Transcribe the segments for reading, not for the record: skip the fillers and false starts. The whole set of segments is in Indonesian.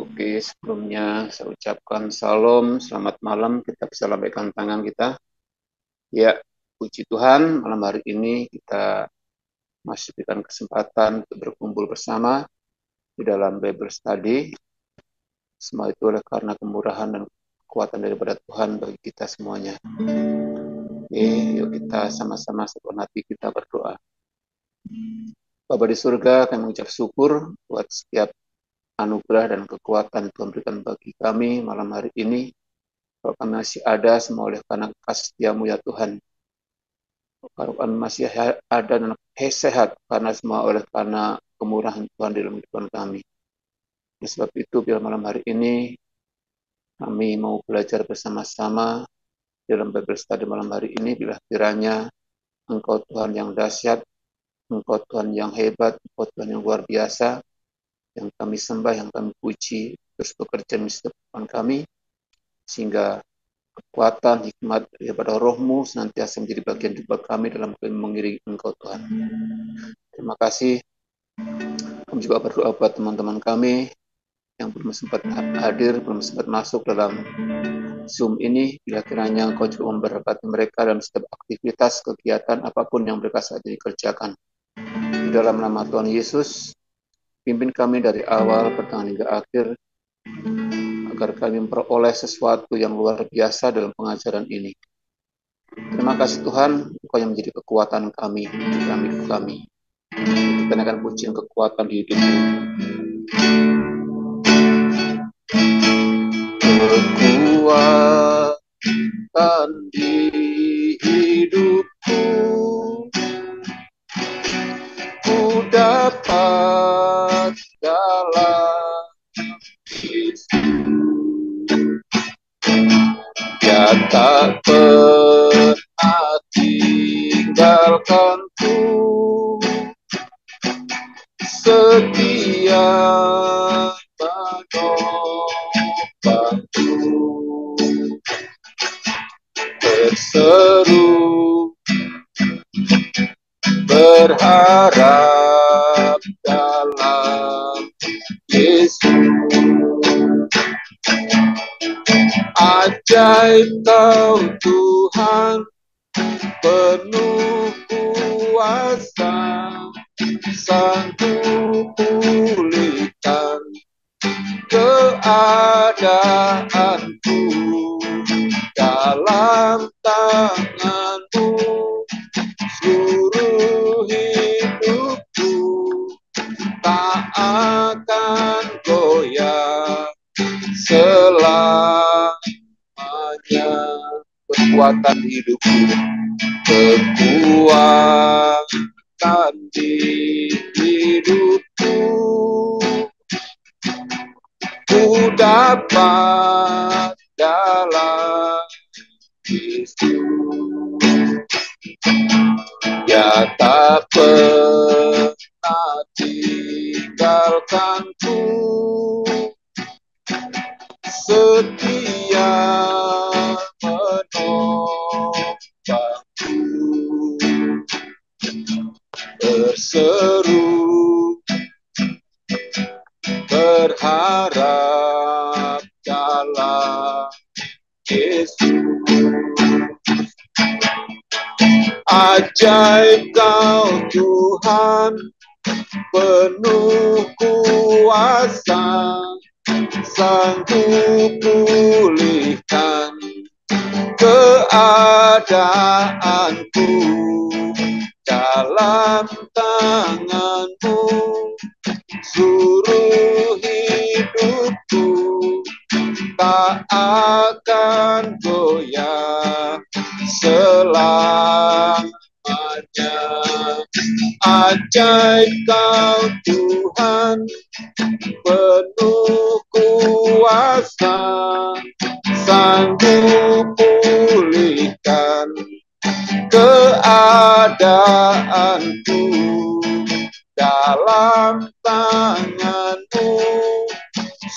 Oke, sebelumnya saya ucapkan salam, selamat malam. Kita bisa lambaikan tangan kita. Ya, puji Tuhan, malam hari ini kita masih diberikan kesempatan untuk berkumpul bersama di dalam Bible Study. Semua itu oleh karena kemurahan dan kekuatan daripada Tuhan bagi kita semuanya. Oke, yuk kita sama-sama sepenuh hati kita berdoa. Bapa di surga, kami mengucap syukur buat setiap anugerah dan kekuatan Tuhan berikan bagi kami malam hari ini. Kalau kami masih ada, semua oleh karena kasih setiamu ya Tuhan. Kalau kami masih ada dan sehat, karena semua oleh karena kemurahan Tuhan di dalam kehidupan kami. Oleh sebab itu, bila malam hari ini kami mau belajar bersama-sama dalam Bible Study malam hari ini, bila kiranya Engkau Tuhan yang dahsyat, Engkau Tuhan yang hebat, Engkau Tuhan yang luar biasa, yang kami sembah, yang kami puji, terus bekerja di setiap kehidupan kami, sehingga kekuatan, hikmat daripada rohmu senantiasa menjadi bagian hidup kami dalam mengiringi Engkau Tuhan. Terima kasih. Kami juga berdoa buat teman-teman kami yang belum sempat hadir, belum sempat masuk dalam Zoom ini. Bila kiranya Engkau juga memberkati mereka dalam setiap aktivitas, kegiatan, apapun yang mereka saat ini kerjakan. Di dalam nama Tuhan Yesus, pimpin kami dari awal, pertengahan hingga akhir, agar kami memperoleh sesuatu yang luar biasa dalam pengajaran ini. Terima kasih Tuhan, Engkau yang menjadi kekuatan kami, dalam hidup kami. Kita akan puji kekuatan di hidupmu. Kekuatan di hidupku, ku dapat dalam Yesus. Dia tak pernah tinggalkanku, setia menopangku, berseru berharap dalam Yesus. Ajaib Kau Tuhan, penuh kuasa, sanggup pulihkan keadaanku, dalam tangan-Mu seluruh hidupku tak akan goyah selamanya. Kekuatan hidupku, kekuatan di hidupku, ku dapat dalam Yesus. Dia tak pernah tinggalkanku, setia menopangku, berseru berharap dalam Yesus. Ajaib Kau Tuhan, penuh kuasa, sanggup pulihkan keadaanku, dalam tangan-Mu seluruh hidupku tak akan goyah selamanya. Ajaib Kau Tuhan, penuh kuasa, sanggup pulihkan keadaanku, dalam tangan-Mu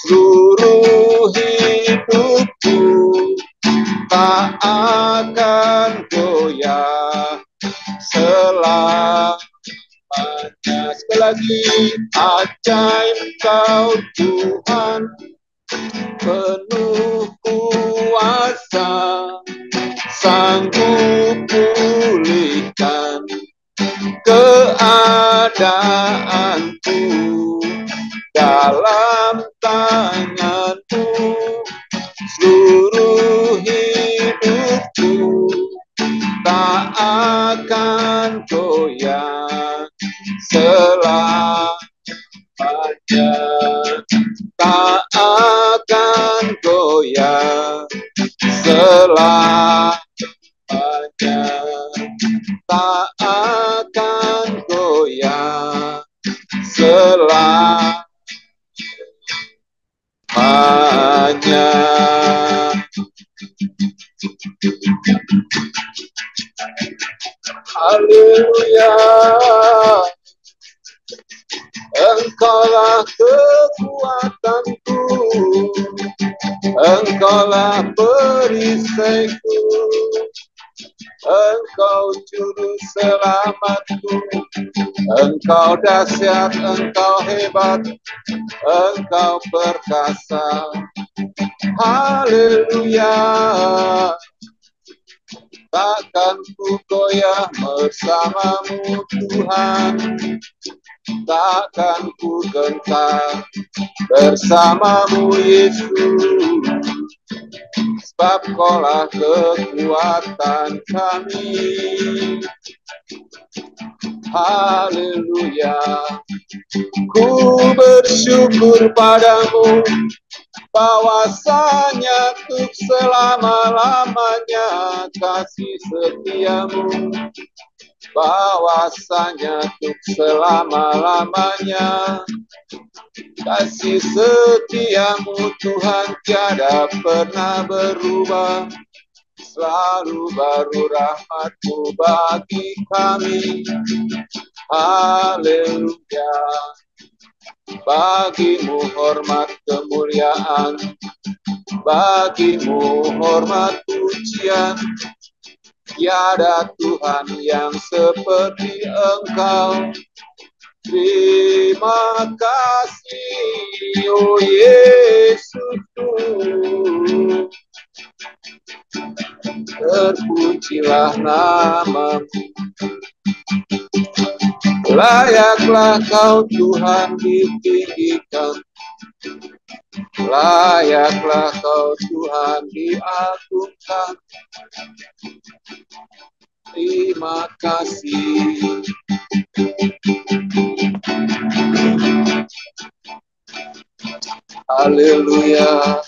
seluruh hidupku tak akan goyah selamanya. sekali lagi. Ajaib Kau Tuhan, penuh kuasa, sanggup pulihkan keadaanku. Dalam tangan-Mu seluruh hidupku, tak akan goyah selamanya, tak akan goyah selamanya, tak akan goyah selamanya. Haleluya, Engkaulah kekuatanku, Engkaulah perisaiku, Engkau juru selamatku, Engkau dahsyat, Engkau hebat, Engkau perkasa. Haleluya, takkan ku goyah bersama-Mu Tuhan, takkan ku gentar bersama-Mu Yesus, sebab Kaulah kekuatan kami. Haleluya, ku bersyukur padamu, bahwasanya untuk selama-lamanya kasih setiamu, bahwasanya untuk selama-lamanya kasih setiamu Tuhan tiada pernah berubah, selalu baru rahmat-Mu bagi kami. Haleluya, bagi-Mu hormat kemuliaan, bagi-Mu hormat pujian. Tiada Tuhan yang seperti Engkau. Terima kasih, oh Yesus. Terpujilah nama-Mu. Layaklah Kau Tuhan ditinggikan, layaklah Kau Tuhan diagungkan. Terima kasih. Haleluya.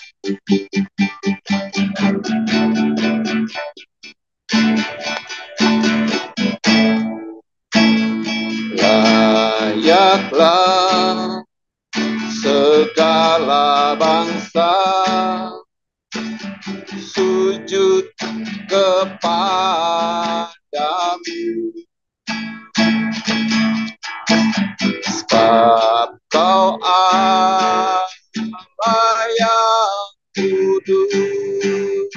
Layaklah segala bangsa sujud kepadamu, sebab Kau Allah yang kudus,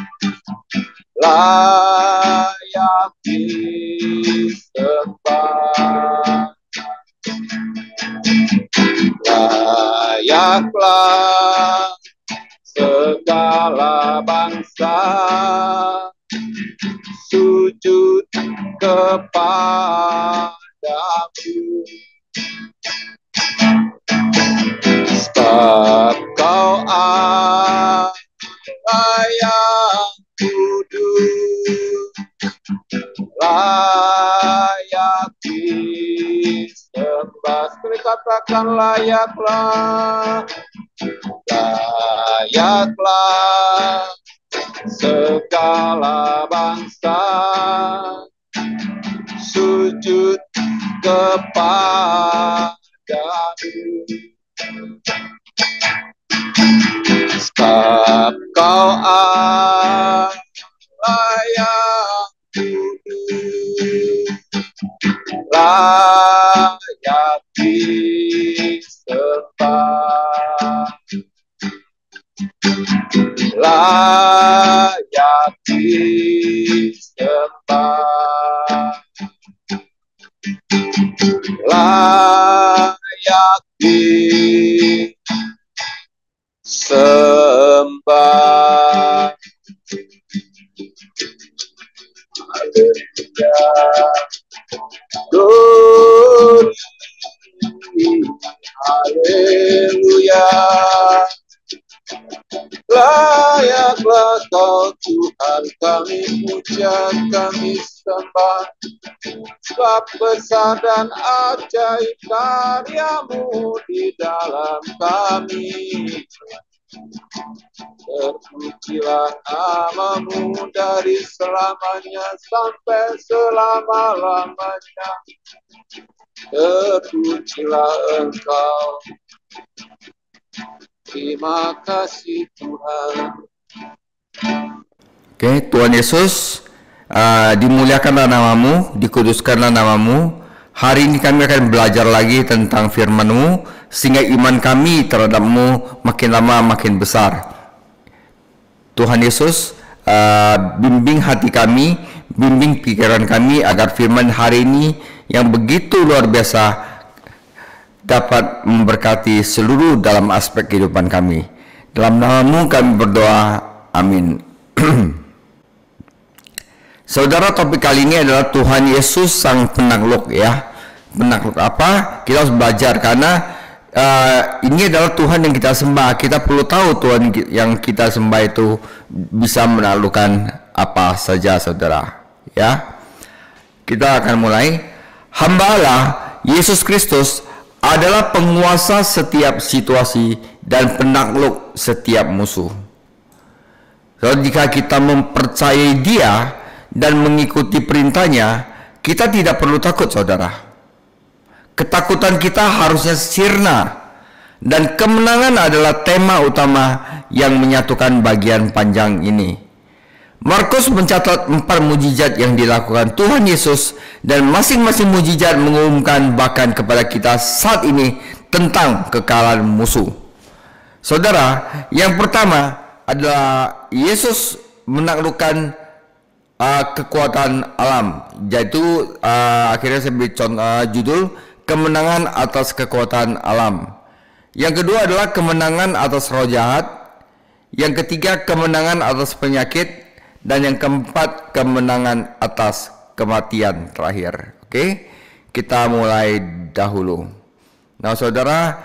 layak disembah. Layaklah segala bangsa sujud kepadamu, sebab Kau Allah yang kudus, layak disembah. Sekali katakan layaklah, layaklah segala bangsa sujud kepadamu, sebab Kau Allah yang kudus, layak disembah, layak disembah. layak disembah. Haleluya, glory, haleluya. Layaklah Kau Tuhan, kami puja, kami sembah, sebab besar dan ajaib karya-Mu di dalam kami. Terpujilah nama-Mu dari selamanya sampai selama-lamanya. Terpujilah Engkau. Terima kasih Tuhan. Oke, Tuhan Yesus, dimuliakanlah nama-Mu, dikuduskanlah nama-Mu. Hari ini kami akan belajar lagi tentang firman-Mu, sehingga iman kami terhadap-Mu makin lama makin besar. Tuhan Yesus, bimbing hati kami, bimbing pikiran kami, agar firman hari ini yang begitu luar biasa dapat memberkati seluruh dalam aspek kehidupan kami. Dalam nama-Mu kami berdoa, amin. Saudara, topik kali ini adalah Tuhan Yesus Sang Penakluk, ya. Penakluk apa? Kita harus belajar, karena ini adalah Tuhan yang kita sembah. Kita perlu tahu Tuhan yang kita sembah itu bisa menaklukkan apa saja, saudara, ya. Kita akan mulai. Hamba Allah Yesus Kristus adalah penguasa setiap situasi dan penakluk setiap musuh. So, jika kita mempercayai Dia dan mengikuti perintahnya, kita tidak perlu takut, saudara. Ketakutan kita harusnya sirna, dan kemenangan adalah tema utama yang menyatukan bagian panjang ini. Markus mencatat 4 mujizat yang dilakukan Tuhan Yesus, dan masing-masing mujizat mengumumkan bahkan kepada kita saat ini tentang kekalahan musuh. Saudara, yang pertama adalah Yesus menaklukkan kekuatan alam, yaitu akhirnya saya beri judul kemenangan atas kekuatan alam. Yang kedua adalah kemenangan atas roh jahat. Yang ketiga kemenangan atas penyakit. Dan yang keempat, kemenangan atas kematian terakhir. Oke, kita mulai dahulu. Nah, saudara,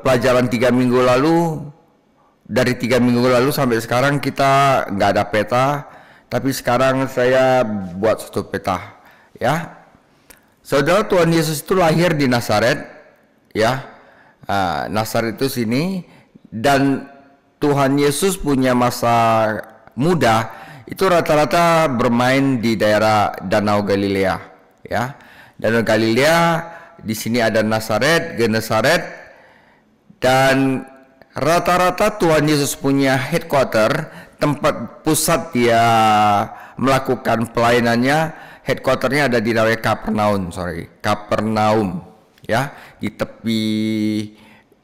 pelajaran 3 minggu lalu, dari 3 minggu lalu sampai sekarang kita nggak ada peta, tapi sekarang saya buat satu peta, ya. Saudara, Tuhan Yesus itu lahir di Nazaret, ya. Nazaret itu sini, dan Tuhan Yesus punya masa muda itu rata-rata bermain di daerah Danau Galilea, ya. Danau Galilea, di sini ada Nazaret, Genesaret, dan rata-rata Tuhan Yesus punya headquarter, tempat pusat dia melakukan pelayanannya. Headquarternya ada di daerah Kapernaum, ya, di tepi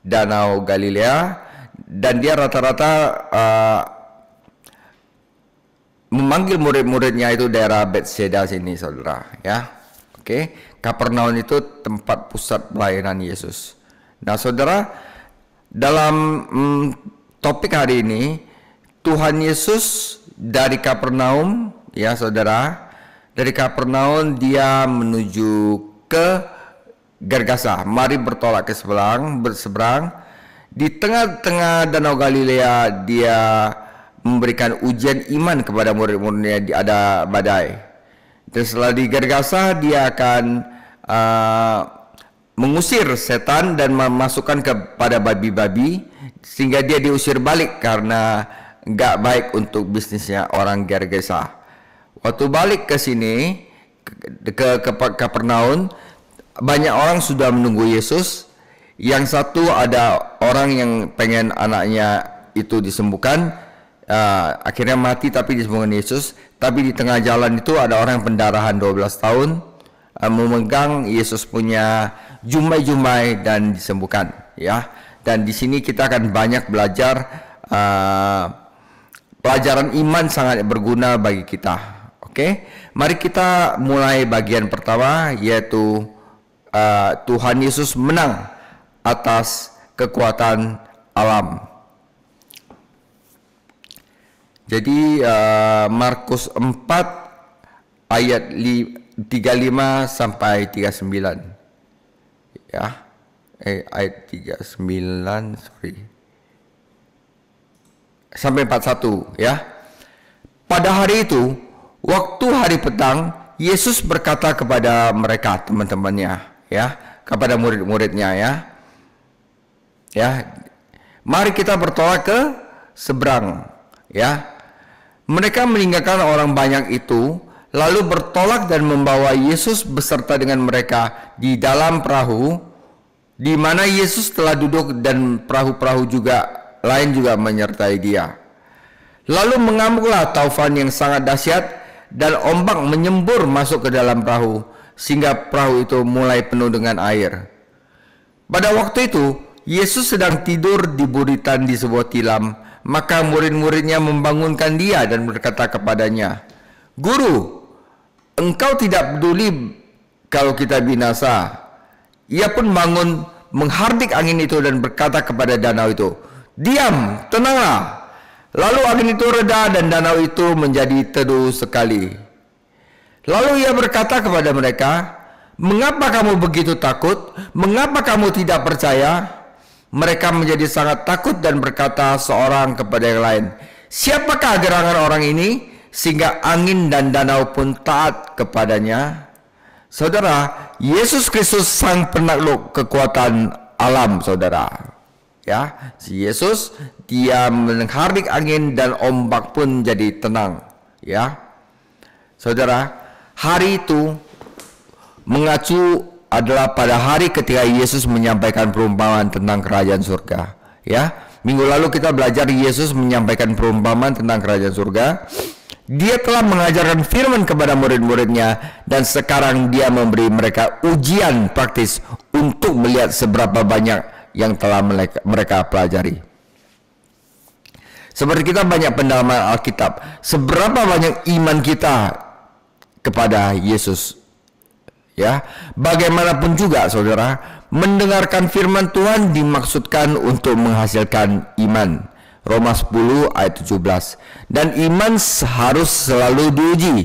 Danau Galilea, dan dia rata-rata memanggil murid-muridnya itu daerah Bethsaida sini, saudara, ya. Oke, Kapernaum itu tempat pusat pelayanan Yesus. Nah, saudara, dalam topik hari ini, Tuhan Yesus dari Kapernaum, ya saudara, dari Kapernaum dia menuju ke Gergasa. Mari bertolak ke berseberang. Di tengah-tengah Danau Galilea dia memberikan ujian iman kepada murid-muridnya. Ada badai, dan setelah di Gergasa dia akan mengusir setan dan memasukkan kepada babi-babi, sehingga dia diusir balik karena nggak baik untuk bisnisnya orang Gergasa. Waktu balik ke sini ke Kapernaum, banyak orang sudah menunggu Yesus. Yang satu, ada orang yang pengen anaknya itu disembuhkan, akhirnya mati tapi disembuhkan Yesus. Tapi di tengah jalan itu ada orang yang pendarahan 12 tahun, memegang Yesus punya jumai-jumai dan disembuhkan, ya. Dan di sini kita akan banyak belajar pelajaran iman sangat berguna bagi kita. Oke, mari kita mulai bagian pertama, yaitu Tuhan Yesus menang atas kekuatan alam. Jadi Markus 4 ayat 35 sampai 39. Ya. Ayat 39, sorry. Sampai 41, ya. Pada hari itu, waktu hari petang, Yesus berkata kepada mereka, teman-temannya, ya, kepada murid-muridnya, ya. Ya. Mari kita bertolak ke seberang, ya. Mereka meninggalkan orang banyak itu, lalu bertolak dan membawa Yesus beserta dengan mereka di dalam perahu, di mana Yesus telah duduk, dan perahu-perahu lain juga menyertai dia. Lalu mengamuklah taufan yang sangat dahsyat, dan ombak menyembur masuk ke dalam perahu, sehingga perahu itu mulai penuh dengan air. Pada waktu itu, Yesus sedang tidur di buritan di sebuah tilam. Maka murid-muridnya membangunkan dia dan berkata kepadanya, "Guru, engkau tidak peduli kalau kita binasa." Ia pun bangun, menghardik angin itu dan berkata kepada danau itu, "Diam, tenanglah." Lalu angin itu reda dan danau itu menjadi teduh sekali. Lalu ia berkata kepada mereka, "Mengapa kamu begitu takut? Mengapa kamu tidak percaya?" Mereka menjadi sangat takut dan berkata seorang kepada yang lain, "Siapakah gerangan orang ini sehingga angin dan danau pun taat kepadanya?" Saudara, Yesus Kristus sang penakluk kekuatan alam, saudara. Ya, si Yesus, dia menghardik angin dan ombak pun jadi tenang. Ya, saudara, hari itu mengacu adalah pada hari ketika Yesus menyampaikan perumpamaan tentang kerajaan surga. Ya, minggu lalu kita belajar Yesus menyampaikan perumpamaan tentang kerajaan surga. Dia telah mengajarkan firman kepada murid-muridnya, dan sekarang dia memberi mereka ujian praktis untuk melihat seberapa banyak yang telah mereka pelajari. Seperti kita banyak pendalaman Alkitab, seberapa banyak iman kita kepada Yesus. Ya, bagaimanapun juga, saudara, mendengarkan firman Tuhan dimaksudkan untuk menghasilkan iman. Roma 10 ayat 17. Dan iman harus selalu diuji.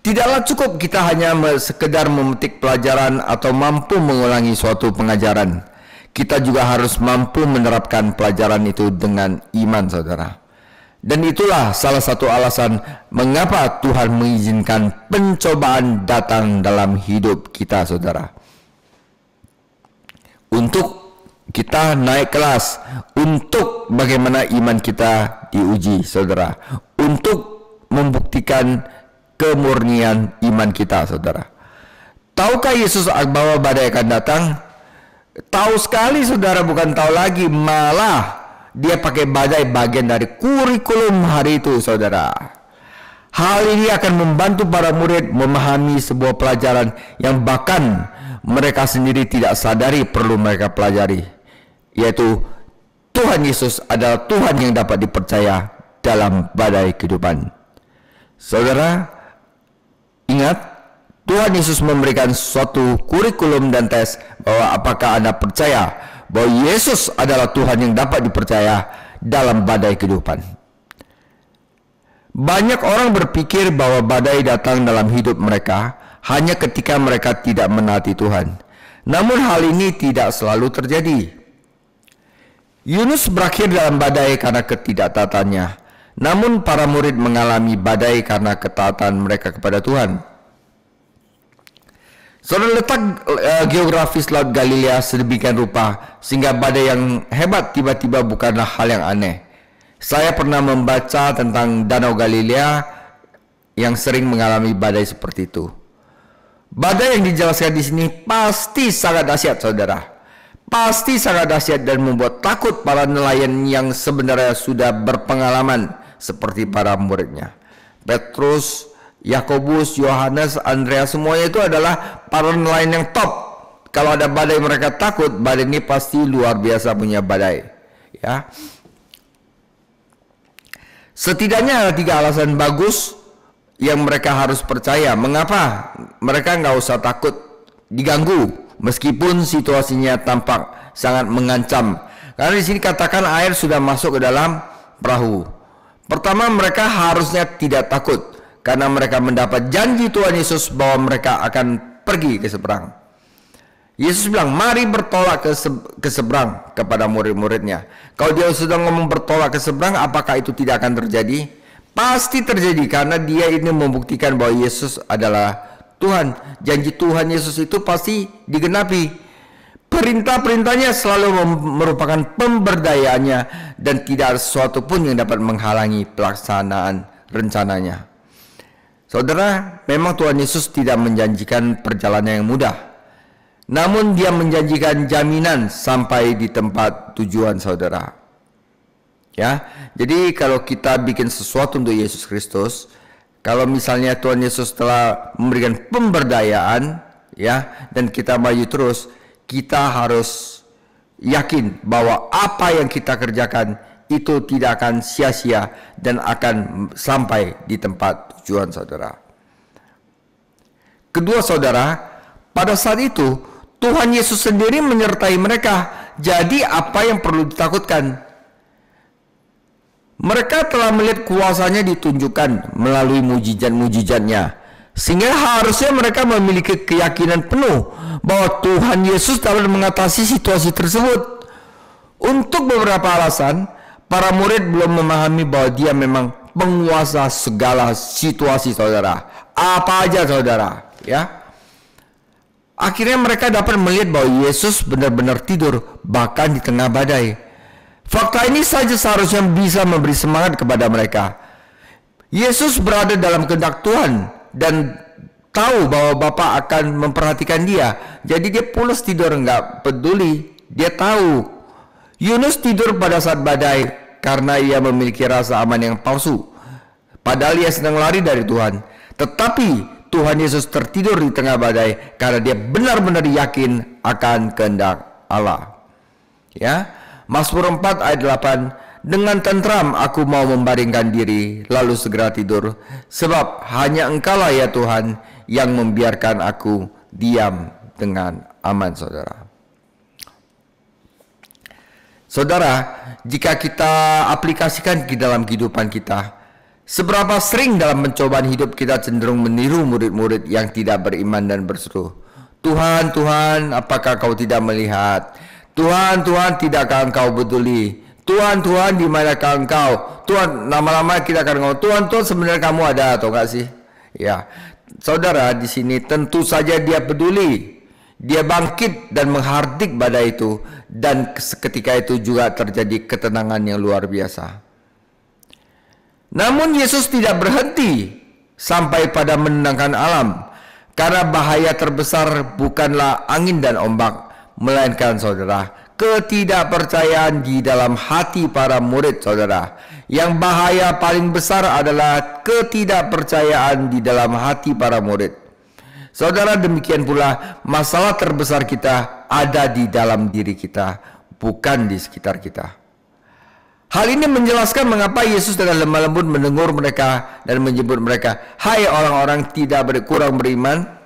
Tidaklah cukup kita hanya sekedar memetik pelajaran atau mampu mengulangi suatu pengajaran. Kita juga harus mampu menerapkan pelajaran itu dengan iman, saudara. Dan itulah salah satu alasan mengapa Tuhan mengizinkan pencobaan datang dalam hidup kita, saudara. Untuk kita naik kelas, untuk bagaimana iman kita diuji, saudara. Untuk membuktikan kemurnian iman kita, saudara. Tahukah Yesus bahwa badai akan datang? Tahu sekali, saudara, bukan tahu lagi, malah dia pakai badai bagian dari kurikulum hari itu, saudara. Hal ini akan membantu para murid memahami sebuah pelajaran yang bahkan mereka sendiri tidak sadari perlu mereka pelajari, yaitu Tuhan Yesus adalah Tuhan yang dapat dipercaya dalam badai kehidupan. Saudara, ingat, Tuhan Yesus memberikan suatu kurikulum dan tes bahwa apakah Anda percaya bahwa Yesus adalah Tuhan yang dapat dipercaya dalam badai kehidupan. Banyak orang berpikir bahwa badai datang dalam hidup mereka hanya ketika mereka tidak menaati Tuhan. Namun hal ini tidak selalu terjadi. Yunus berakhir dalam badai karena ketidaktaatannya. Namun para murid mengalami badai karena ketaatan mereka kepada Tuhan. Saudara, letak geografis Laut Galilea sedemikian rupa sehingga badai yang hebat tiba-tiba bukanlah hal yang aneh. Saya pernah membaca tentang Danau Galilea yang sering mengalami badai seperti itu. Badai yang dijelaskan di sini pasti sangat dahsyat, saudara. Pasti sangat dahsyat dan membuat takut para nelayan yang sebenarnya sudah berpengalaman seperti para muridnya. Petrus, Yakobus, Yohanes, Andreas, semuanya itu adalah para nelayan yang top. Kalau ada badai mereka takut. Badai ini pasti luar biasa punya badai. Ya. Setidaknya ada 3 alasan bagus yang mereka harus percaya. Mengapa? Mereka nggak usah takut diganggu meskipun situasinya tampak sangat mengancam. Karena di sini katakan air sudah masuk ke dalam perahu. Pertama, mereka harusnya tidak takut karena mereka mendapat janji Tuhan Yesus bahwa mereka akan pergi ke seberang. Yesus bilang, mari bertolak ke seberang kepada murid-muridnya. Kalau dia sudah ngomong bertolak ke seberang, apakah itu tidak akan terjadi? Pasti terjadi, karena dia ini membuktikan bahwa Yesus adalah Tuhan. Janji Tuhan Yesus itu pasti digenapi. Perintah-perintahnya selalu merupakan pemberdayaannya, dan tidak ada sesuatu pun yang dapat menghalangi pelaksanaan rencananya. Saudara, memang Tuhan Yesus tidak menjanjikan perjalanan yang mudah, namun dia menjanjikan jaminan sampai di tempat tujuan saudara. Ya, jadi kalau kita bikin sesuatu untuk Yesus Kristus, kalau misalnya Tuhan Yesus telah memberikan pemberdayaan, ya, dan kita maju terus, kita harus yakin bahwa apa yang kita kerjakan itu tidak akan sia-sia dan akan sampai di tempat tujuan saudara. Kedua saudara, pada saat itu Tuhan Yesus sendiri menyertai mereka. Jadi apa yang perlu ditakutkan? Mereka telah melihat kuasanya ditunjukkan melalui mujizat-mujizatnya, sehingga harusnya mereka memiliki keyakinan penuh bahwa Tuhan Yesus dapat mengatasi situasi tersebut. Untuk beberapa alasan, para murid belum memahami bahwa dia memang penguasa segala situasi saudara. Apa aja saudara, ya. Akhirnya mereka dapat melihat bahwa Yesus benar-benar tidur bahkan di tengah badai. Fakta ini saja seharusnya bisa memberi semangat kepada mereka. Yesus berada dalam kehendak Tuhan dan tahu bahwa Bapa akan memperhatikan dia. Jadi dia pulas tidur, nggak peduli. Dia tahu. Yunus tidur pada saat badai karena ia memiliki rasa aman yang palsu, padahal ia sedang lari dari Tuhan. Tetapi Tuhan Yesus tertidur di tengah badai karena dia benar-benar yakin akan kehendak Allah. Ya, Mazmur 4 ayat 8, dengan tentram aku mau membaringkan diri, lalu segera tidur, sebab hanya Engkaulah ya Tuhan yang membiarkan aku diam dengan aman. Saudara, jika kita aplikasikan di dalam kehidupan kita, seberapa sering dalam pencobaan hidup kita cenderung meniru murid-murid yang tidak beriman dan berseru, Tuhan, Tuhan, apakah kau tidak melihat? Tuhan, Tuhan, tidakkah engkau peduli? Tuhan, Tuhan, di manakah engkau? Tuhan, lama-lama kita akan ngomong, Tuhan, Tuhan, sebenarnya kamu ada atau enggak sih? Ya, saudara, di sini tentu saja dia peduli. Dia bangkit dan menghardik badai itu, dan ketika itu juga terjadi ketenangan yang luar biasa. Namun Yesus tidak berhenti sampai pada menenangkan alam, karena bahaya terbesar bukanlah angin dan ombak, melainkan saudara, ketidakpercayaan di dalam hati para murid saudara. Yang bahaya paling besar adalah ketidakpercayaan di dalam hati para murid. Saudara, demikian pula masalah terbesar kita ada di dalam diri kita, bukan di sekitar kita. Hal ini menjelaskan mengapa Yesus dengan lemah lembut menegur mereka dan menyebut mereka, hai orang-orang kurang beriman.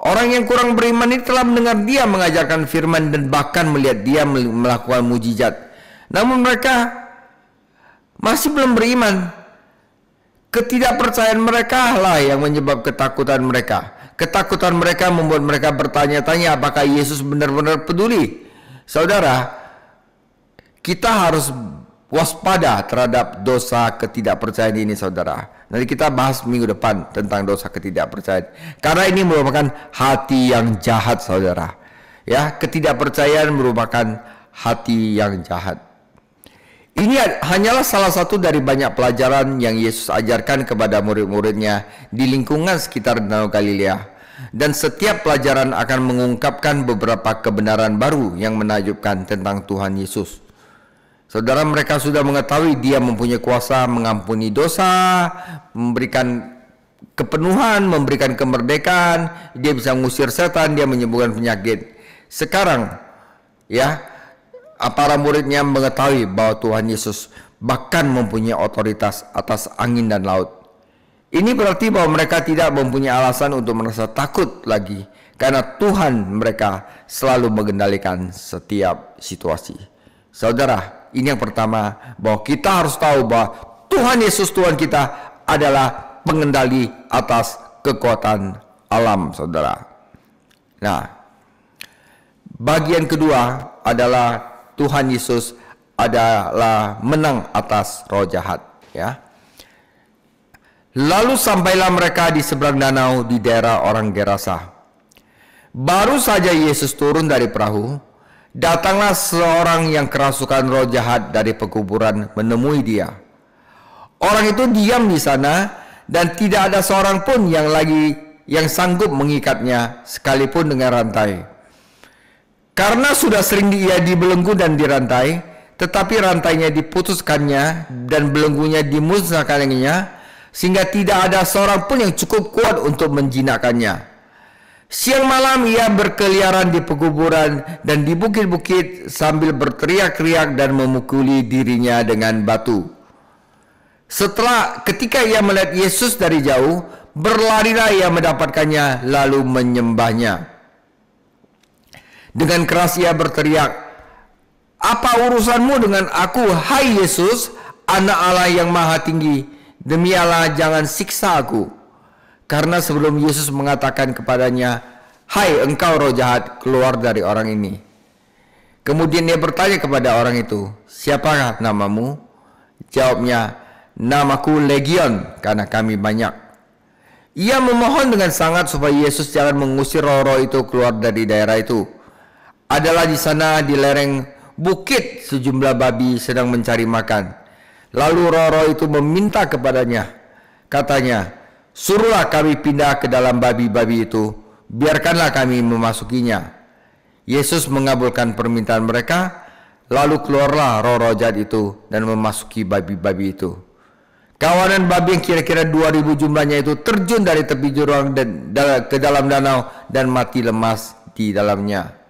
Orang yang kurang beriman ini telah mendengar dia mengajarkan firman dan bahkan melihat dia melakukan mujizat, namun mereka masih belum beriman. Ketidakpercayaan mereka lah yang menyebab ketakutan mereka. Ketakutan mereka membuat mereka bertanya-tanya apakah Yesus benar-benar peduli. Saudara, kita harus waspada terhadap dosa ketidakpercayaan ini saudara. Nanti kita bahas minggu depan tentang dosa ketidakpercayaan, karena ini merupakan hati yang jahat saudara. Ya, ketidakpercayaan merupakan hati yang jahat. Ini hanyalah salah satu dari banyak pelajaran yang Yesus ajarkan kepada murid-muridnya di lingkungan sekitar Danau Galilea. Dan setiap pelajaran akan mengungkapkan beberapa kebenaran baru yang menakjubkan tentang Tuhan Yesus. Saudara, mereka sudah mengetahui dia mempunyai kuasa mengampuni dosa, memberikan kepenuhan, memberikan kemerdekaan, dia bisa mengusir setan, dia menyembuhkan penyakit. Sekarang, ya, para muridnya mengetahui bahwa Tuhan Yesus bahkan mempunyai otoritas atas angin dan laut. Ini berarti bahwa mereka tidak mempunyai alasan untuk merasa takut lagi, karena Tuhan mereka selalu mengendalikan setiap situasi. Saudara, ini yang pertama, bahwa kita harus tahu bahwa Tuhan Yesus Tuhan kita adalah pengendali atas kekuatan alam, saudara. Nah, bagian kedua adalah Tuhan Yesus adalah menang atas roh jahat, ya. Lalu sampailah mereka di seberang danau di daerah orang Gerasa. Baru saja Yesus turun dari perahu, datanglah seorang yang kerasukan roh jahat dari pekuburan menemui dia. Orang itu diam di sana dan tidak ada seorang pun yang sanggup mengikatnya sekalipun dengan rantai. Karena sudah sering ia dibelenggu dan dirantai, tetapi rantainya diputuskannya dan belenggunya dimusnahkannya, sehingga tidak ada seorang pun yang cukup kuat untuk menjinakkannya. Siang malam ia berkeliaran di pekuburan dan di bukit-bukit sambil berteriak-teriak dan memukuli dirinya dengan batu. Ketika ia melihat Yesus dari jauh, berlarilah ia mendapatkannya lalu menyembahnya. Dengan keras ia berteriak, "Apa urusanmu dengan aku, hai Yesus, Anak Allah yang Maha Tinggi? Demi Allah, jangan siksa aku." Karena sebelum Yesus mengatakan kepadanya, "Hai engkau roh jahat, keluar dari orang ini." Kemudian dia bertanya kepada orang itu, "Siapakah namamu?" Jawabnya, "Namaku Legion, karena kami banyak." Ia memohon dengan sangat supaya Yesus jangan mengusir roh-roh itu keluar dari daerah itu. Adalah di sana di lereng bukit sejumlah babi sedang mencari makan. Lalu roh-roh itu meminta kepadanya, katanya, "Suruhlah kami pindah ke dalam babi-babi itu, biarkanlah kami memasukinya." Yesus mengabulkan permintaan mereka, lalu keluarlah roh-roh jahat itu dan memasuki babi-babi itu. Kawanan babi yang kira-kira 2000 jumlahnya itu terjun dari tepi jurang ke dalam danau dan mati lemas di dalamnya.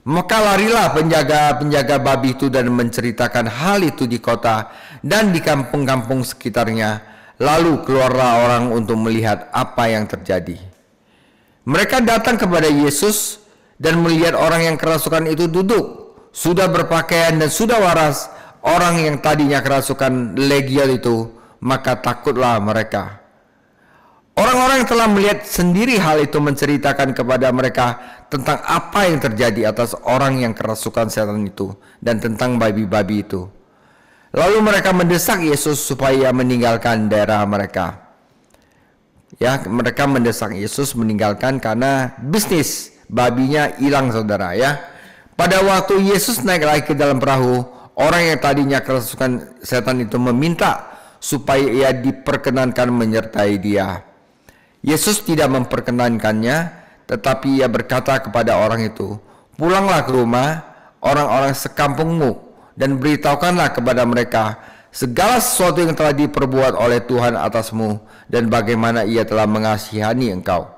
Maka larilah penjaga-penjaga babi itu dan menceritakan hal itu di kota dan di kampung-kampung sekitarnya. Lalu keluarlah orang untuk melihat apa yang terjadi. Mereka datang kepada Yesus dan melihat orang yang kerasukan itu duduk, sudah berpakaian dan sudah waras, orang yang tadinya kerasukan legion itu, maka takutlah mereka. Orang-orang yang telah melihat sendiri hal itu menceritakan kepada mereka tentang apa yang terjadi atas orang yang kerasukan setan itu dan tentang babi-babi itu. Lalu mereka mendesak Yesus supaya meninggalkan daerah mereka. Ya, mereka mendesak Yesus meninggalkan karena bisnis babinya hilang, saudara, ya. Pada waktu Yesus naik lagi ke dalam perahu, orang yang tadinya kerasukan setan itu meminta supaya ia diperkenankan menyertai dia. Yesus tidak memperkenankannya, tetapi ia berkata kepada orang itu, "Pulanglah ke rumah orang-orang sekampungmu dan beritahukanlah kepada mereka segala sesuatu yang telah diperbuat oleh Tuhan atasmu dan bagaimana ia telah mengasihani engkau."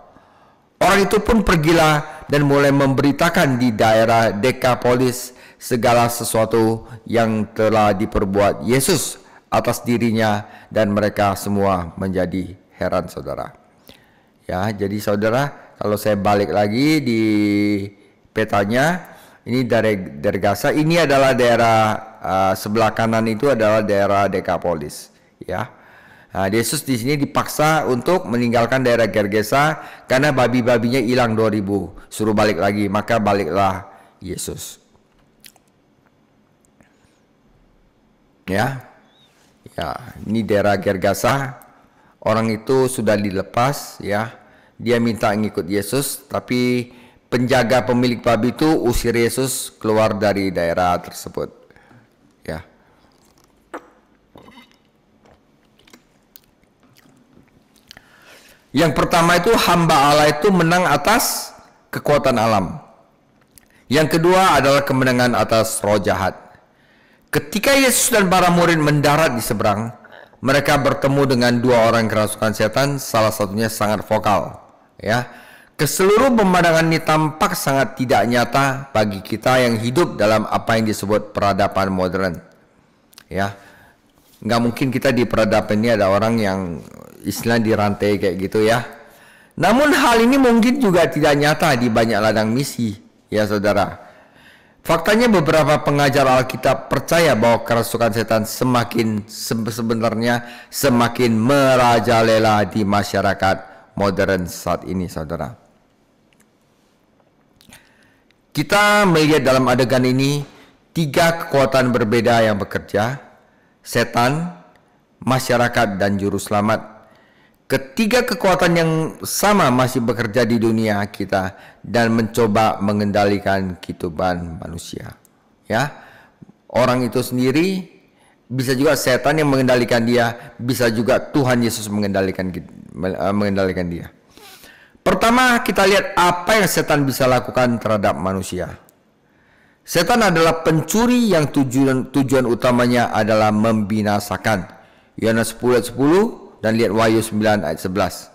Orang itu pun pergilah dan mulai memberitakan di daerah Dekapolis segala sesuatu yang telah diperbuat Yesus atas dirinya, dan mereka semua menjadi heran, saudara. Ya, jadi saudara, kalau saya balik lagi di petanya, ini dari Gaza, ini adalah daerah sebelah kanan itu adalah daerah Dekapolis, ya. Nah, Yesus di sini dipaksa untuk meninggalkan daerah Gergesa karena babi-babinya hilang 2000, suruh balik lagi, maka baliklah Yesus. Ya, ini daerah Gergasa. Orang itu sudah dilepas, ya. Dia minta ngikut Yesus, tapi penjaga pemilik babi itu usir Yesus keluar dari daerah tersebut. Ya. Yang pertama itu hamba Allah itu menang atas kekuatan alam. Yang kedua adalah kemenangan atas roh jahat. Ketika Yesus dan para murid mendarat di seberang, mereka bertemu dengan dua orang kerasukan setan, salah satunya sangat vokal. Ya, keseluruh pemandangan ini tampak sangat tidak nyata bagi kita yang hidup dalam apa yang disebut peradaban modern. Ya, nggak mungkin kita di peradaban ini ada orang yang istilah dirantai kayak gitu ya. Namun hal ini mungkin juga tidak nyata di banyak ladang misi, ya saudara. Faktanya beberapa pengajar Alkitab percaya bahwa kerasukan setan sebenarnya semakin merajalela di masyarakat modern saat ini, saudara. Kita melihat dalam adegan ini 3 kekuatan berbeda yang bekerja: setan, masyarakat, dan juru selamat. Ketiga kekuatan yang sama masih bekerja di dunia kita dan mencoba mengendalikan kehidupan manusia. Ya, orang itu sendiri, bisa juga setan yang mengendalikan dia, bisa juga Tuhan Yesus mengendalikan dia. Pertama, kita lihat apa yang setan bisa lakukan terhadap manusia. Setan adalah pencuri yang tujuan utamanya adalah membinasakan. Yohanes 10:10 dan lihat Wahyu 9 ayat 11.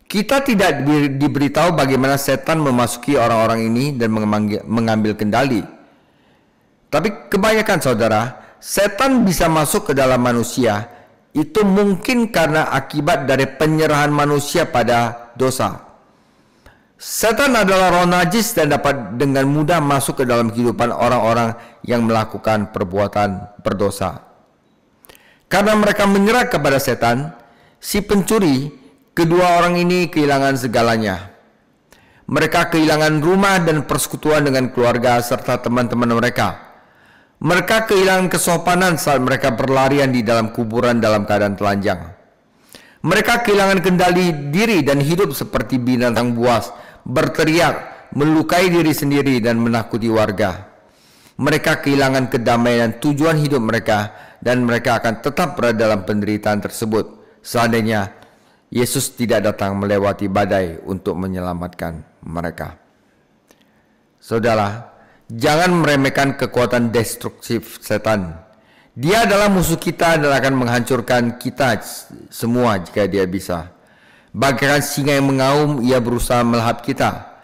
Kita tidak diberitahu bagaimana setan memasuki orang-orang ini dan mengambil kendali. Tapi kebanyakan saudara, setan bisa masuk ke dalam manusia itu mungkin karena akibat dari penyerahan manusia pada dosa. Setan adalah roh najis dan dapat dengan mudah masuk ke dalam kehidupan orang-orang yang melakukan perbuatan berdosa. Karena mereka menyerah kepada setan, si pencuri, kedua orang ini kehilangan segalanya. Mereka kehilangan rumah dan persekutuan dengan keluarga serta teman-teman mereka. Mereka kehilangan kesopanan saat mereka berlarian di dalam kuburan dalam keadaan telanjang. Mereka kehilangan kendali diri dan hidup seperti binatang buas, berteriak, melukai diri sendiri dan menakuti warga. Mereka kehilangan kedamaian tujuan hidup mereka dan mereka akan tetap berada dalam penderitaan tersebut seandainya Yesus tidak datang melewati badai untuk menyelamatkan mereka. Saudara, jangan meremehkan kekuatan destruktif setan. Dia adalah musuh kita dan akan menghancurkan kita semua jika dia bisa. Bagaikan singa yang mengaum, ia berusaha melahap kita.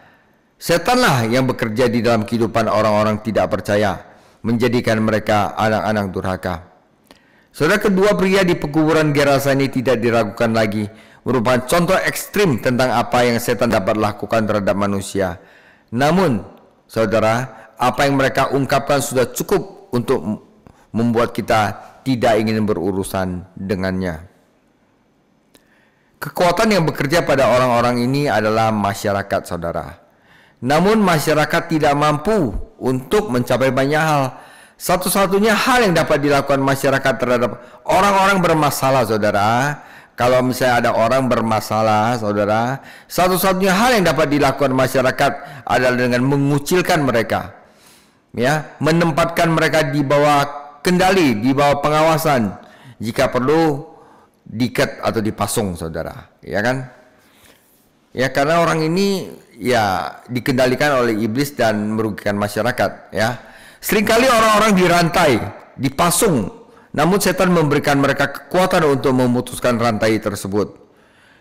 Setanlah yang bekerja di dalam kehidupan orang-orang tidak percaya, menjadikan mereka anak-anak durhaka. Saudara, kedua pria di pekuburan Gerasa ini tidak diragukan lagi, merupakan contoh ekstrim tentang apa yang setan dapat lakukan terhadap manusia. Namun, saudara, apa yang mereka ungkapkan sudah cukup untuk membuat kita tidak ingin berurusan dengannya. Kekuatan yang bekerja pada orang-orang ini adalah masyarakat, saudara. Namun masyarakat tidak mampu untuk mencapai banyak hal. Satu-satunya hal yang dapat dilakukan masyarakat terhadap orang-orang bermasalah, saudara, kalau misalnya ada orang bermasalah, saudara, satu-satunya hal yang dapat dilakukan masyarakat adalah dengan mengucilkan mereka, ya, menempatkan mereka di bawah kendali, di bawah pengawasan, jika perlu diikat atau dipasung, saudara, ya kan? Ya, karena orang ini ya dikendalikan oleh iblis dan merugikan masyarakat, ya. Seringkali orang-orang dirantai, dipasung, namun setan memberikan mereka kekuatan untuk memutuskan rantai tersebut.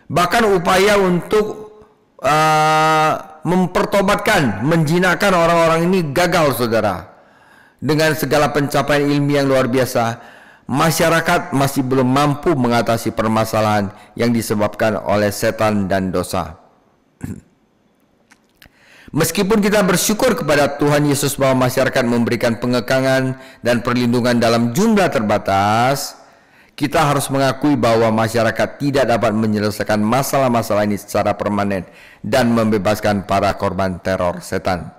Bahkan upaya untuk mempertobatkan, menjinakkan orang-orang ini gagal, saudara. Dengan segala pencapaian ilmiah yang luar biasa, masyarakat masih belum mampu mengatasi permasalahan yang disebabkan oleh setan dan dosa. Meskipun kita bersyukur kepada Tuhan Yesus bahwa masyarakat memberikan pengekangan dan perlindungan dalam jumlah terbatas, kita harus mengakui bahwa masyarakat tidak dapat menyelesaikan masalah-masalah ini secara permanen dan membebaskan para korban teror setan.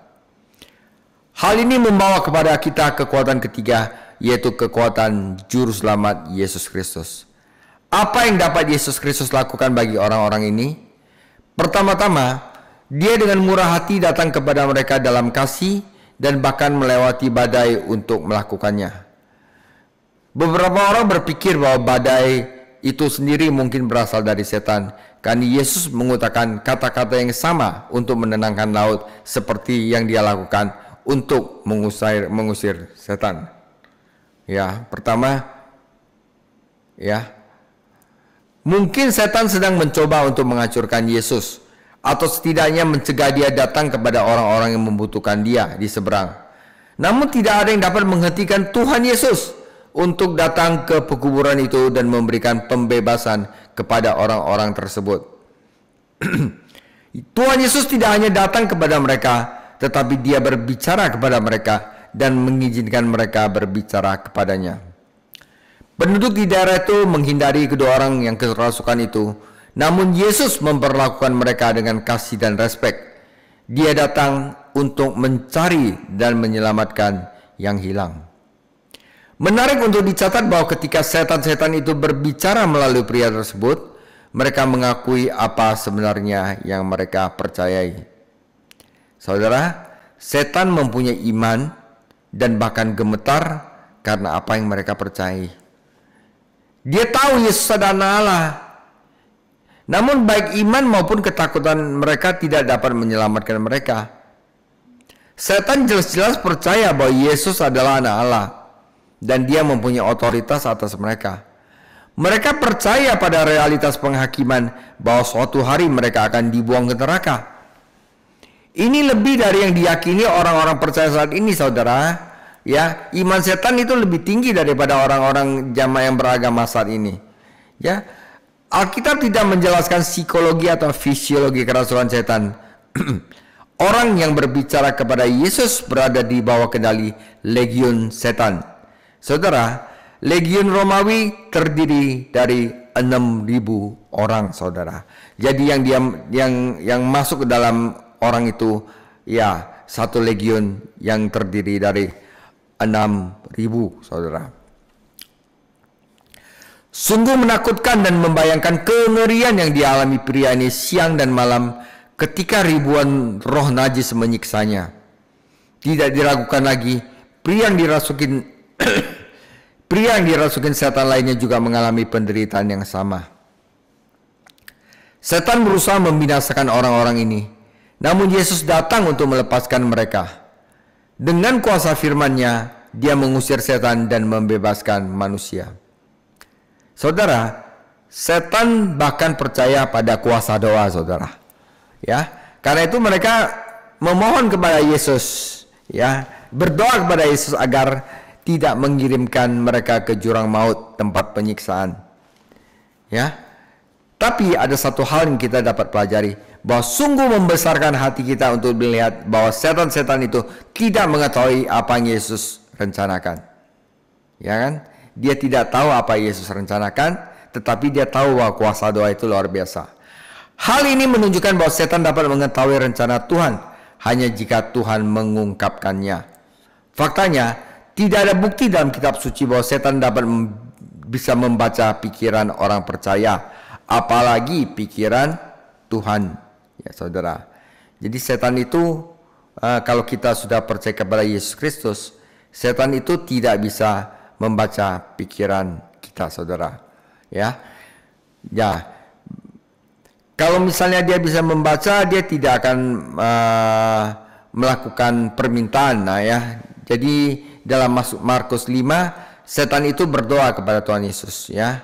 Hal ini membawa kepada kita kekuatan ketiga, yaitu kekuatan Juru Selamat Yesus Kristus. Apa yang dapat Yesus Kristus lakukan bagi orang-orang ini? Pertama-tama, Dia dengan murah hati datang kepada mereka dalam kasih dan bahkan melewati badai untuk melakukannya. Beberapa orang berpikir bahwa badai itu sendiri mungkin berasal dari setan, karena Yesus mengutarakan kata-kata yang sama untuk menenangkan laut seperti yang Dia lakukan untuk mengusir setan. Ya, pertama, ya, mungkin setan sedang mencoba untuk menghancurkan Yesus, atau setidaknya mencegah dia datang kepada orang-orang yang membutuhkan dia di seberang. Namun tidak ada yang dapat menghentikan Tuhan Yesus untuk datang ke pekuburan itu dan memberikan pembebasan kepada orang-orang tersebut. Tuhan Yesus tidak hanya datang kepada mereka, tetapi dia berbicara kepada mereka dan mengizinkan mereka berbicara kepadanya. Penduduk di daerah itu menghindari kedua orang yang kerasukan itu, namun Yesus memperlakukan mereka dengan kasih dan respek. Dia datang untuk mencari dan menyelamatkan yang hilang. Menarik untuk dicatat bahwa ketika setan-setan itu berbicara melalui pria tersebut, mereka mengakui apa sebenarnya yang mereka percayai. Saudara, setan mempunyai iman dan bahkan gemetar karena apa yang mereka percayai. Dia tahu Yesus adalah anak Allah. Namun baik iman maupun ketakutan mereka tidak dapat menyelamatkan mereka. Setan jelas-jelas percaya bahwa Yesus adalah anak Allah dan dia mempunyai otoritas atas mereka. Mereka percaya pada realitas penghakiman bahwa suatu hari mereka akan dibuang ke neraka. Ini lebih dari yang diyakini orang-orang percaya saat ini, saudara. Ya, iman setan itu lebih tinggi daripada orang-orang jamaah yang beragama saat ini. Ya, Alkitab tidak menjelaskan psikologi atau fisiologi kerasukan setan. Orang yang berbicara kepada Yesus berada di bawah kendali legiun setan. Saudara, legiun Romawi terdiri dari 6.000 orang, saudara. Jadi yang masuk ke dalam orang itu ya satu legiun yang terdiri dari 6.000, saudara. Sungguh menakutkan dan membayangkan kengerian yang dialami pria ini siang dan malam ketika ribuan roh najis menyiksanya. Tidak diragukan lagi, pria yang dirasukin setan lainnya juga mengalami penderitaan yang sama. Setan berusaha membinasakan orang-orang ini, namun Yesus datang untuk melepaskan mereka. Dengan kuasa firman-Nya, Dia mengusir setan dan membebaskan manusia. Saudara, setan bahkan percaya pada kuasa doa, saudara. Ya, karena itu mereka memohon kepada Yesus, ya, berdoa kepada Yesus agar tidak mengirimkan mereka ke jurang maut, tempat penyiksaan. Ya. Tapi ada satu hal yang kita dapat pelajari, bahwa sungguh membesarkan hati kita untuk melihat bahwa setan-setan itu tidak mengetahui apa yang Yesus rencanakan. Ya kan? Dia tidak tahu apa Yesus rencanakan, tetapi dia tahu bahwa kuasa doa itu luar biasa. Hal ini menunjukkan bahwa setan dapat mengetahui rencana Tuhan hanya jika Tuhan mengungkapkannya. Faktanya, tidak ada bukti dalam kitab suci bahwa setan dapat bisa membaca pikiran orang percaya, apalagi pikiran Tuhan. Ya, saudara. Jadi setan itu, kalau kita sudah percaya kepada Yesus Kristus, setan itu tidak bisa membaca pikiran kita, saudara. Ya, kalau misalnya dia bisa membaca, dia tidak akan melakukan permintaan. Nah, ya, jadi dalam Markus 5, setan itu berdoa kepada Tuhan Yesus. Ya,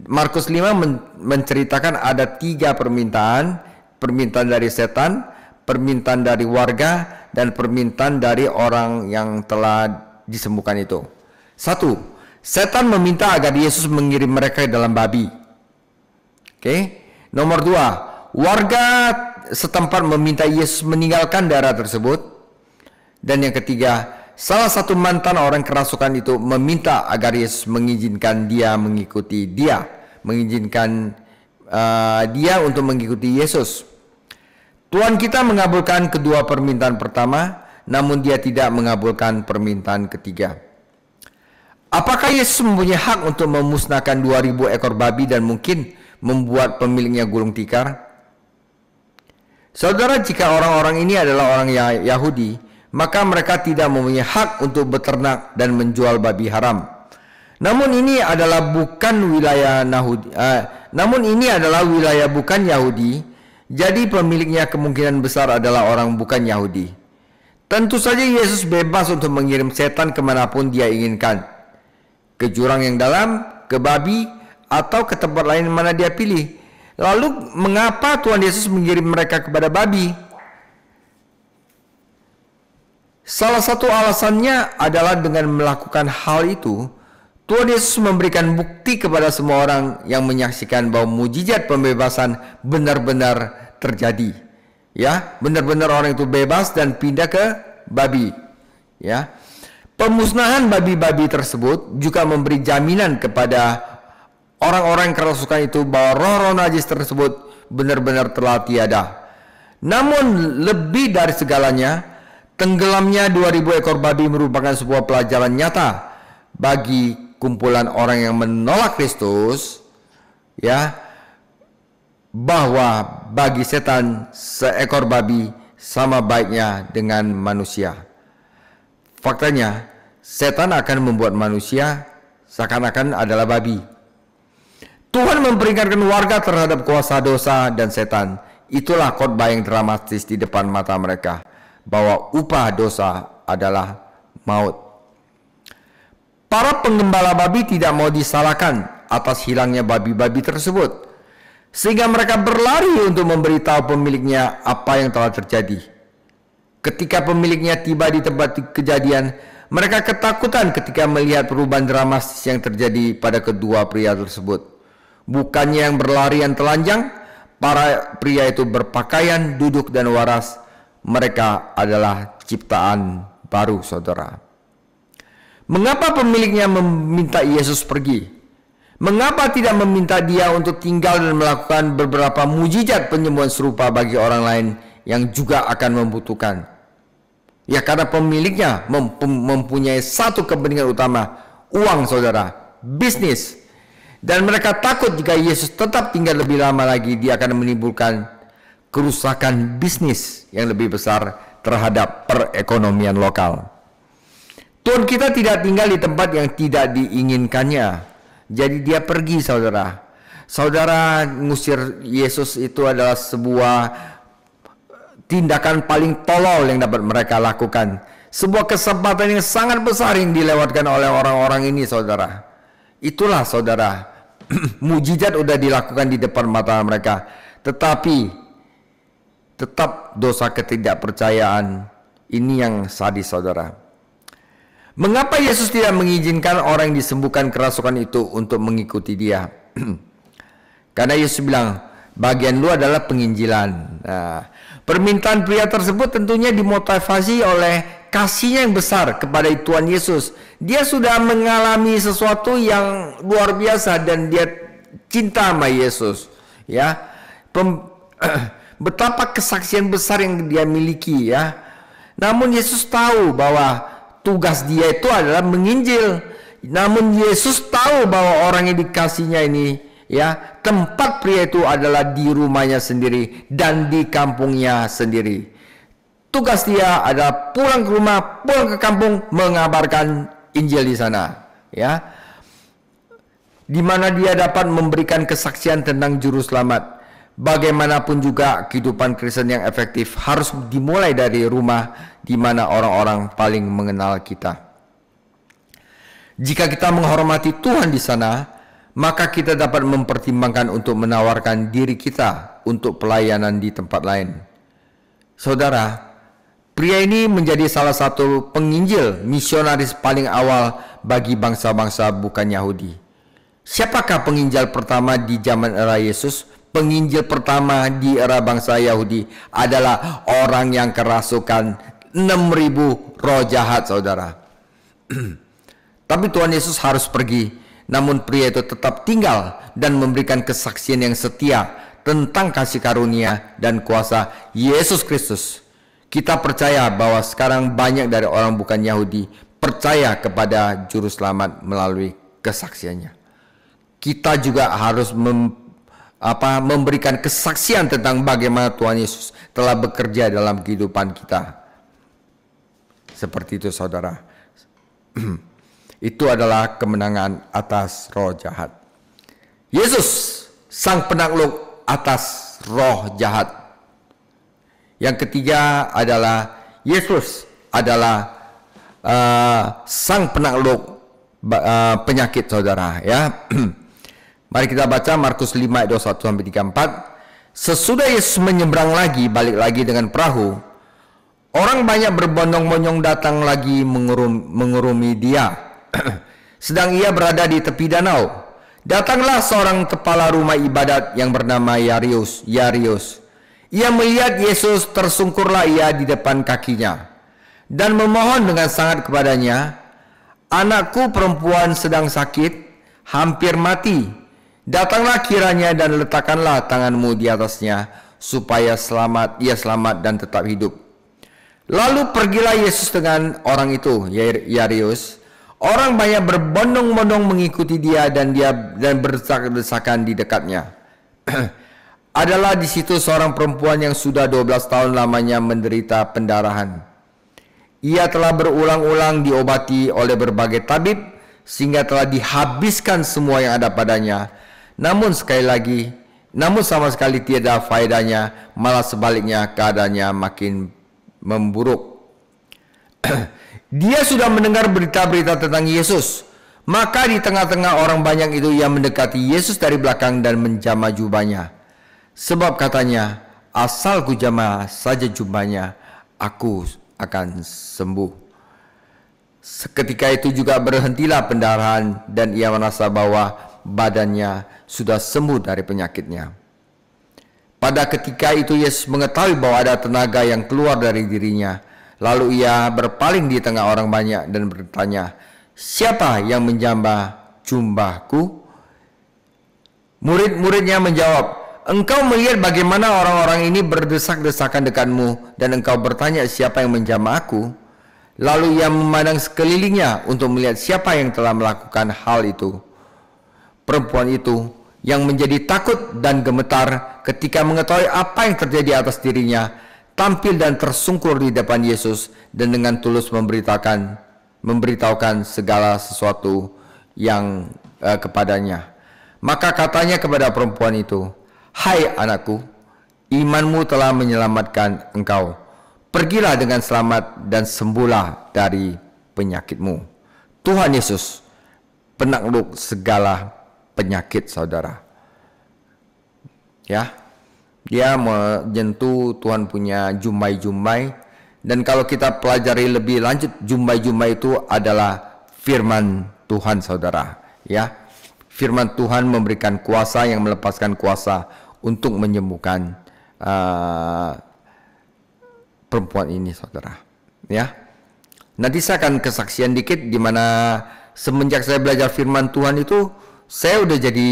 Markus 5 menceritakan ada 3 permintaan dari setan, permintaan dari warga, dan permintaan dari orang yang telah disembuhkan itu. 1. Setan meminta agar Yesus mengirim mereka ke dalam babi. Oke. Nomor 2. Warga setempat meminta Yesus meninggalkan daerah tersebut. Dan yang ketiga, salah satu mantan orang kerasukan itu meminta agar Yesus mengizinkan dia mengikuti dia. Mengizinkan dia untuk mengikuti Yesus. Tuhan kita mengabulkan kedua permintaan pertama, namun Dia tidak mengabulkan permintaan ketiga. Apakah Yesus mempunyai hak untuk memusnahkan 2.000 ekor babi dan mungkin membuat pemiliknya gulung tikar? Saudara, jika orang-orang ini adalah orang Yahudi, maka mereka tidak mempunyai hak untuk beternak dan menjual babi haram. Namun ini adalah wilayah bukan Yahudi. Jadi pemiliknya kemungkinan besar adalah orang bukan Yahudi. Tentu saja Yesus bebas untuk mengirim setan kemanapun Dia inginkan. Ke jurang yang dalam, ke babi, atau ke tempat lain mana Dia pilih. Lalu mengapa Tuhan Yesus mengirim mereka kepada babi? Salah satu alasannya adalah dengan melakukan hal itu, Tuhan Yesus memberikan bukti kepada semua orang yang menyaksikan bahwa mujizat pembebasan benar-benar terjadi. Ya, benar-benar orang itu bebas dan pindah ke babi. Ya. Pemusnahan babi-babi tersebut juga memberi jaminan kepada orang-orang yang kerasukan itu bahwa roh-roh najis tersebut benar-benar telah tiada. Namun lebih dari segalanya, tenggelamnya 2000 ekor babi merupakan sebuah pelajaran nyata bagi kumpulan orang yang menolak Kristus, ya, bahwa bagi setan seekor babi sama baiknya dengan manusia. Faktanya, setan akan membuat manusia seakan-akan adalah babi. Tuhan memperingatkan warga terhadap kuasa dosa dan setan. Itulah khotbah yang dramatis di depan mata mereka, bahwa upah dosa adalah maut. Para penggembala babi tidak mau disalahkan atas hilangnya babi-babi tersebut, sehingga mereka berlari untuk memberitahu pemiliknya apa yang telah terjadi. Ketika pemiliknya tiba di tempat kejadian, mereka ketakutan ketika melihat perubahan dramatis yang terjadi pada kedua pria tersebut. Bukannya yang berlarian telanjang, para pria itu berpakaian, duduk dan waras. Mereka adalah ciptaan baru, saudara. Mengapa pemiliknya meminta Yesus pergi? Mengapa tidak meminta dia untuk tinggal dan melakukan beberapa mujizat penyembuhan serupa bagi orang lain yang juga akan membutuhkan? Ya, karena pemiliknya mempunyai satu kepentingan utama, uang, saudara, bisnis. Dan mereka takut jika Yesus tetap tinggal lebih lama lagi, dia akan menimbulkan kerusakan bisnis yang lebih besar terhadap perekonomian lokal. Tuhan kita tidak tinggal di tempat yang tidak diinginkannya. Jadi dia pergi, saudara. Saudara, ngusir Yesus itu adalah sebuah tindakan paling tolol yang dapat mereka lakukan. Sebuah kesempatan yang sangat besar yang dilewatkan oleh orang-orang ini, saudara. Itulah, saudara, mujizat udah dilakukan di depan mata mereka, tetapi tetap dosa ketidakpercayaan ini yang sadis, saudara. Mengapa Yesus tidak mengizinkan orang yang disembuhkan kerasukan itu untuk mengikuti dia? Karena Yesus bilang, bagian lu adalah penginjilan. Nah, permintaan pria tersebut tentunya dimotivasi oleh kasihnya yang besar kepada Tuhan Yesus. Dia sudah mengalami sesuatu yang luar biasa dan dia cinta sama Yesus. Ya, betapa kesaksian besar yang dia miliki, ya. Namun Yesus tahu bahwa tugas dia itu adalah menginjil. Namun Yesus tahu bahwa orang yang dikasihnya ini, ya, tempat pria itu adalah di rumahnya sendiri dan di kampungnya sendiri. Tugas dia adalah pulang ke rumah, pulang ke kampung, mengabarkan Injil di sana, ya, di mana dia dapat memberikan kesaksian tentang juru selamat. Bagaimanapun juga kehidupan Kristen yang efektif harus dimulai dari rumah, di mana orang-orang paling mengenal kita. Jika kita menghormati Tuhan di sana, maka kita dapat mempertimbangkan untuk menawarkan diri kita untuk pelayanan di tempat lain. Saudara, pria ini menjadi salah satu penginjil misionaris paling awal bagi bangsa-bangsa bukan Yahudi. Siapakah penginjil pertama di zaman era Yesus? Penginjil pertama di era bangsa Yahudi adalah orang yang kerasukan 6.000 roh jahat, saudara. Tapi Tuhan Yesus harus pergi, namun pria itu tetap tinggal dan memberikan kesaksian yang setia tentang kasih karunia dan kuasa Yesus Kristus. Kita percaya bahwa sekarang banyak dari orang bukan Yahudi percaya kepada Juru Selamat melalui kesaksiannya. Kita juga harus memberikan kesaksian tentang bagaimana Tuhan Yesus telah bekerja dalam kehidupan kita. Seperti itu, saudara. Itu adalah kemenangan atas roh jahat. Yesus sang penakluk atas roh jahat. Yang ketiga adalah Yesus adalah sang penakluk penyakit, saudara, ya. Mari kita baca Markus 5 ayat 21-34. Sesudah Yesus menyeberang lagi, balik lagi dengan perahu, Orang banyak berbondong-bondong datang lagi mengurumi dia. Sedang ia berada di tepi danau, datanglah seorang kepala rumah ibadat yang bernama Yairus. Ia melihat Yesus, tersungkurlah ia di depan kakinya dan memohon dengan sangat kepadanya, "Anakku perempuan sedang sakit, hampir mati. Datanglah kiranya dan letakkanlah tanganmu di atasnya, supaya ia selamat dan tetap hidup." Lalu pergilah Yesus dengan orang itu, Yairus. Orang banyak berbondong-bondong mengikuti dia dan berdesak-desakan di dekatnya. Adalah di situ seorang perempuan yang sudah 12 tahun lamanya menderita pendarahan. Ia telah berulang-ulang diobati oleh berbagai tabib sehingga telah dihabiskan semua yang ada padanya. Namun sama sekali tiada faedahnya, malah sebaliknya keadaannya makin memburuk. Dia sudah mendengar berita-berita tentang Yesus. Maka di tengah-tengah orang banyak itu ia mendekati Yesus dari belakang dan menjamah jubahnya. Sebab katanya, "Asal ku jamah saja jubahnya, aku akan sembuh." Seketika itu juga berhentilah pendarahan dan ia merasa bahwa badannya sudah sembuh dari penyakitnya. Pada ketika itu Yesus mengetahui bahwa ada tenaga yang keluar dari dirinya. Lalu ia berpaling di tengah orang banyak dan bertanya, "Siapa yang menjamah jubahku?" Murid-muridnya menjawab, "Engkau melihat bagaimana orang-orang ini berdesak-desakan dekatmu, dan engkau bertanya siapa yang menjamah aku?" Lalu ia memandang sekelilingnya untuk melihat siapa yang telah melakukan hal itu. Perempuan itu yang menjadi takut dan gemetar ketika mengetahui apa yang terjadi atas dirinya, tampil dan tersungkur di depan Yesus dan dengan tulus memberitahukan segala sesuatu yang kepadanya. Maka katanya kepada perempuan itu, "Hai anakku, imanmu telah menyelamatkan engkau. Pergilah dengan selamat dan sembuhlah dari penyakitmu." Tuhan Yesus penakluk segala penyakit, saudara. Ya, dia menyentuh Tuhan punya jumbai-jumbai. Dan kalau kita pelajari lebih lanjut, jumbai-jumbai itu adalah firman Tuhan, saudara. Ya, firman Tuhan memberikan kuasa yang melepaskan kuasa untuk menyembuhkan perempuan ini, saudara. Ya, nanti saya akan kesaksian dikit di mana semenjak saya belajar firman Tuhan itu, saya udah jadi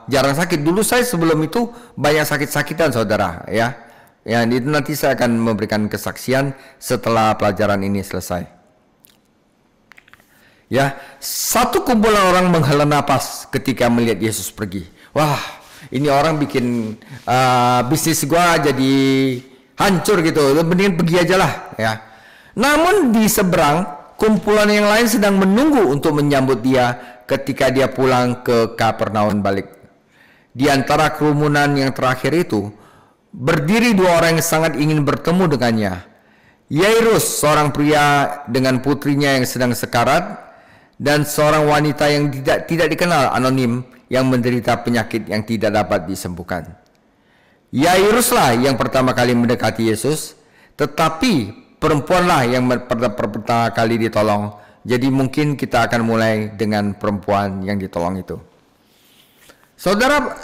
jarang sakit. Dulu saya sebelum itu banyak sakit-sakitan, saudara. Ya, itu nanti saya akan memberikan kesaksian setelah pelajaran ini selesai. Ya, satu kumpulan orang menghela napas ketika melihat Yesus pergi. Wah, ini orang bikin bisnis gua jadi hancur gitu. Mendingan pergi aja lah, ya. Namun di seberang, kumpulan yang lain sedang menunggu untuk menyambut dia ketika dia pulang ke Kapernaum balik. Di antara kerumunan yang terakhir itu, berdiri dua orang yang sangat ingin bertemu dengannya. Yairus, seorang pria dengan putrinya yang sedang sekarat, dan seorang wanita yang tidak dikenal, anonim, yang menderita penyakit yang tidak dapat disembuhkan. Yairuslah yang pertama kali mendekati Yesus, tetapi perempuanlah yang pertama kali ditolong. Jadi mungkin kita akan mulai dengan perempuan yang ditolong itu. Saudara,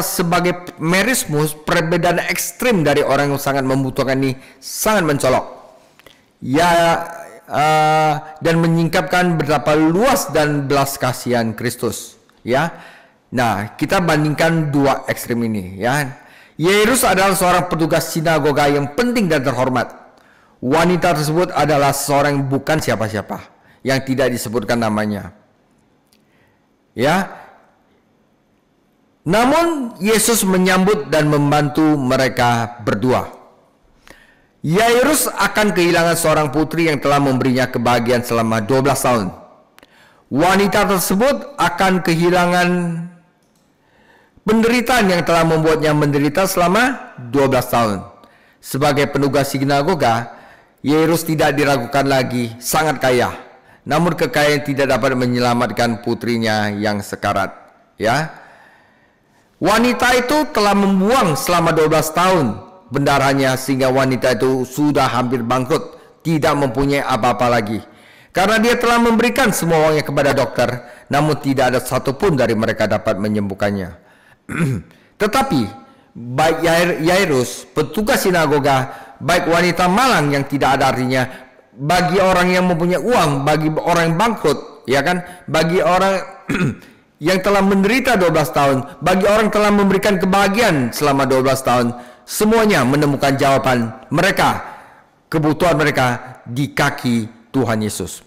sebagai merismus, perbedaan ekstrim dari orang yang sangat membutuhkan ini sangat mencolok. Dan menyingkapkan betapa luas dan belas kasihan Kristus. Ya, nah kita bandingkan dua ekstrim ini. Ya, Yairus adalah seorang petugas sinagoga yang penting dan terhormat. Wanita tersebut adalah seorang yang bukan siapa-siapa, yang tidak disebutkan namanya. Ya, namun Yesus menyambut dan membantu mereka berdua. Yairus akan kehilangan seorang putri yang telah memberinya kebahagiaan selama 12 tahun. Wanita tersebut akan kehilangan penderitaan yang telah membuatnya menderita selama 12 tahun. Sebagai penugas sinagoga, Yairus tidak diragukan lagi, sangat kaya. Namun kekayaan tidak dapat menyelamatkan putrinya yang sekarat. Ya, wanita itu telah membuang selama 12 tahun pendarahannya sehingga wanita itu sudah hampir bangkrut, tidak mempunyai apa-apa lagi. Karena dia telah memberikan semua uangnya kepada dokter, namun tidak ada satupun dari mereka dapat menyembuhkannya. Tetapi baik Yairus, petugas sinagoga, baik wanita malang yang tidak ada artinya, bagi orang yang mempunyai uang, bagi orang yang bangkrut, ya kan, bagi orang yang telah menderita 12 tahun, bagi orang yang telah memberikan kebahagiaan selama 12 tahun, semuanya menemukan jawaban mereka, kebutuhan mereka di kaki Tuhan Yesus.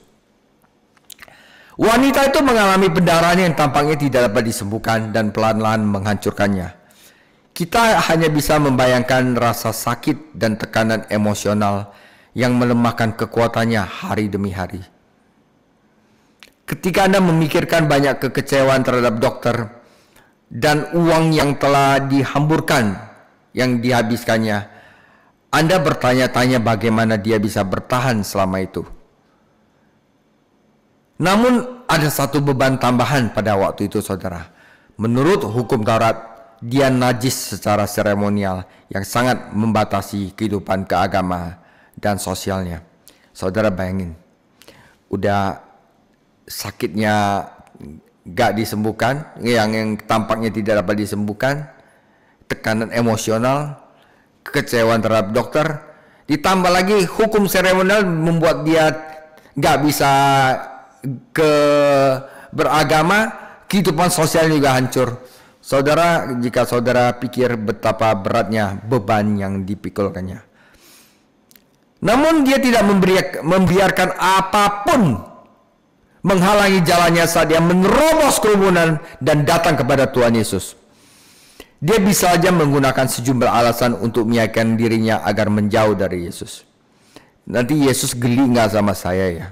Wanita itu mengalami pendarahan yang tampaknya tidak dapat disembuhkan dan pelan-pelan menghancurkannya. Kita hanya bisa membayangkan rasa sakit dan tekanan emosional yang melemahkan kekuatannya hari demi hari. Ketika Anda memikirkan banyak kekecewaan terhadap dokter dan uang yang telah dihamburkan, yang dihabiskannya, Anda bertanya-tanya bagaimana dia bisa bertahan selama itu. Namun ada satu beban tambahan pada waktu itu, saudara. Menurut hukum Taurat, dia najis secara seremonial yang sangat membatasi kehidupan keagamaan dan sosialnya. Saudara bayangin, udah sakitnya gak disembuhkan, yang tampaknya tidak dapat disembuhkan, tekanan emosional, kekecewaan terhadap dokter, ditambah lagi hukum seremonial membuat dia gak bisa beragama, kehidupan sosial juga hancur. Saudara, jika saudara pikir betapa beratnya beban yang dipikulkannya. Namun dia tidak membiarkan apapun menghalangi jalannya saat dia menerobos kerumunan dan datang kepada Tuhan Yesus. Dia bisa saja menggunakan sejumlah alasan untuk meyakinkan dirinya agar menjauh dari Yesus. Nanti Yesus geli nggak sama saya ya?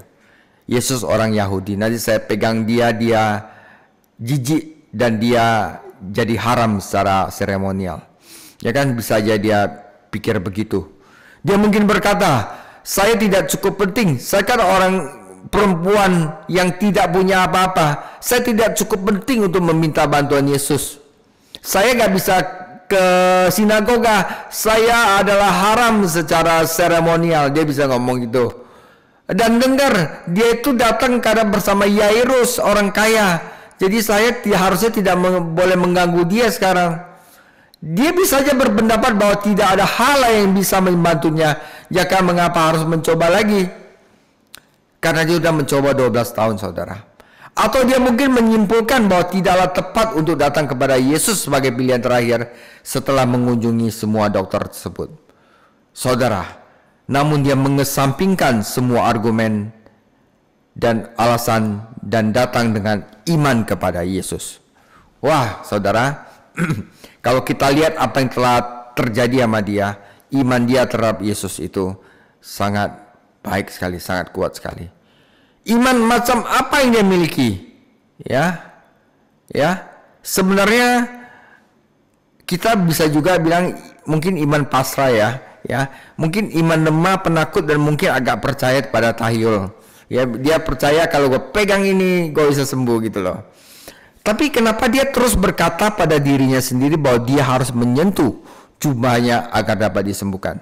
Yesus orang Yahudi, nanti saya pegang dia jijik dan dia jadi haram secara seremonial. Ya kan, bisa aja dia pikir begitu. Dia mungkin berkata, saya tidak cukup penting, saya kan orang perempuan yang tidak punya apa-apa, saya tidak cukup penting untuk meminta bantuan Yesus. Saya nggak bisa ke sinagoga, saya adalah haram secara seremonial. Dia bisa ngomong gitu. Dan dengar, dia itu datang karena bersama Yairus, orang kaya. Jadi saya harusnya tidak boleh mengganggu dia sekarang. Dia bisa saja berpendapat bahwa tidak ada hal yang bisa membantunya. Ya kan, mengapa harus mencoba lagi? Karena dia sudah mencoba 12 tahun, saudara. Atau dia mungkin menyimpulkan bahwa tidaklah tepat untuk datang kepada Yesus sebagai pilihan terakhir setelah mengunjungi semua dokter tersebut. Saudara, namun dia mengesampingkan semua argumen dan alasan dan datang dengan iman kepada Yesus. Wah, saudara, kalau kita lihat apa yang telah terjadi sama dia, iman dia terhadap Yesus itu sangat baik sekali, sangat kuat sekali. Iman macam apa yang dia miliki? Sebenarnya kita bisa juga bilang mungkin iman pasrah mungkin iman lemah, penakut, dan mungkin agak percaya kepada tahyul. Dia percaya kalau gue pegang ini gue bisa sembuh gitu loh. Tapi kenapa dia terus berkata pada dirinya sendiri bahwa dia harus menyentuh jubahnya agar dapat disembuhkan?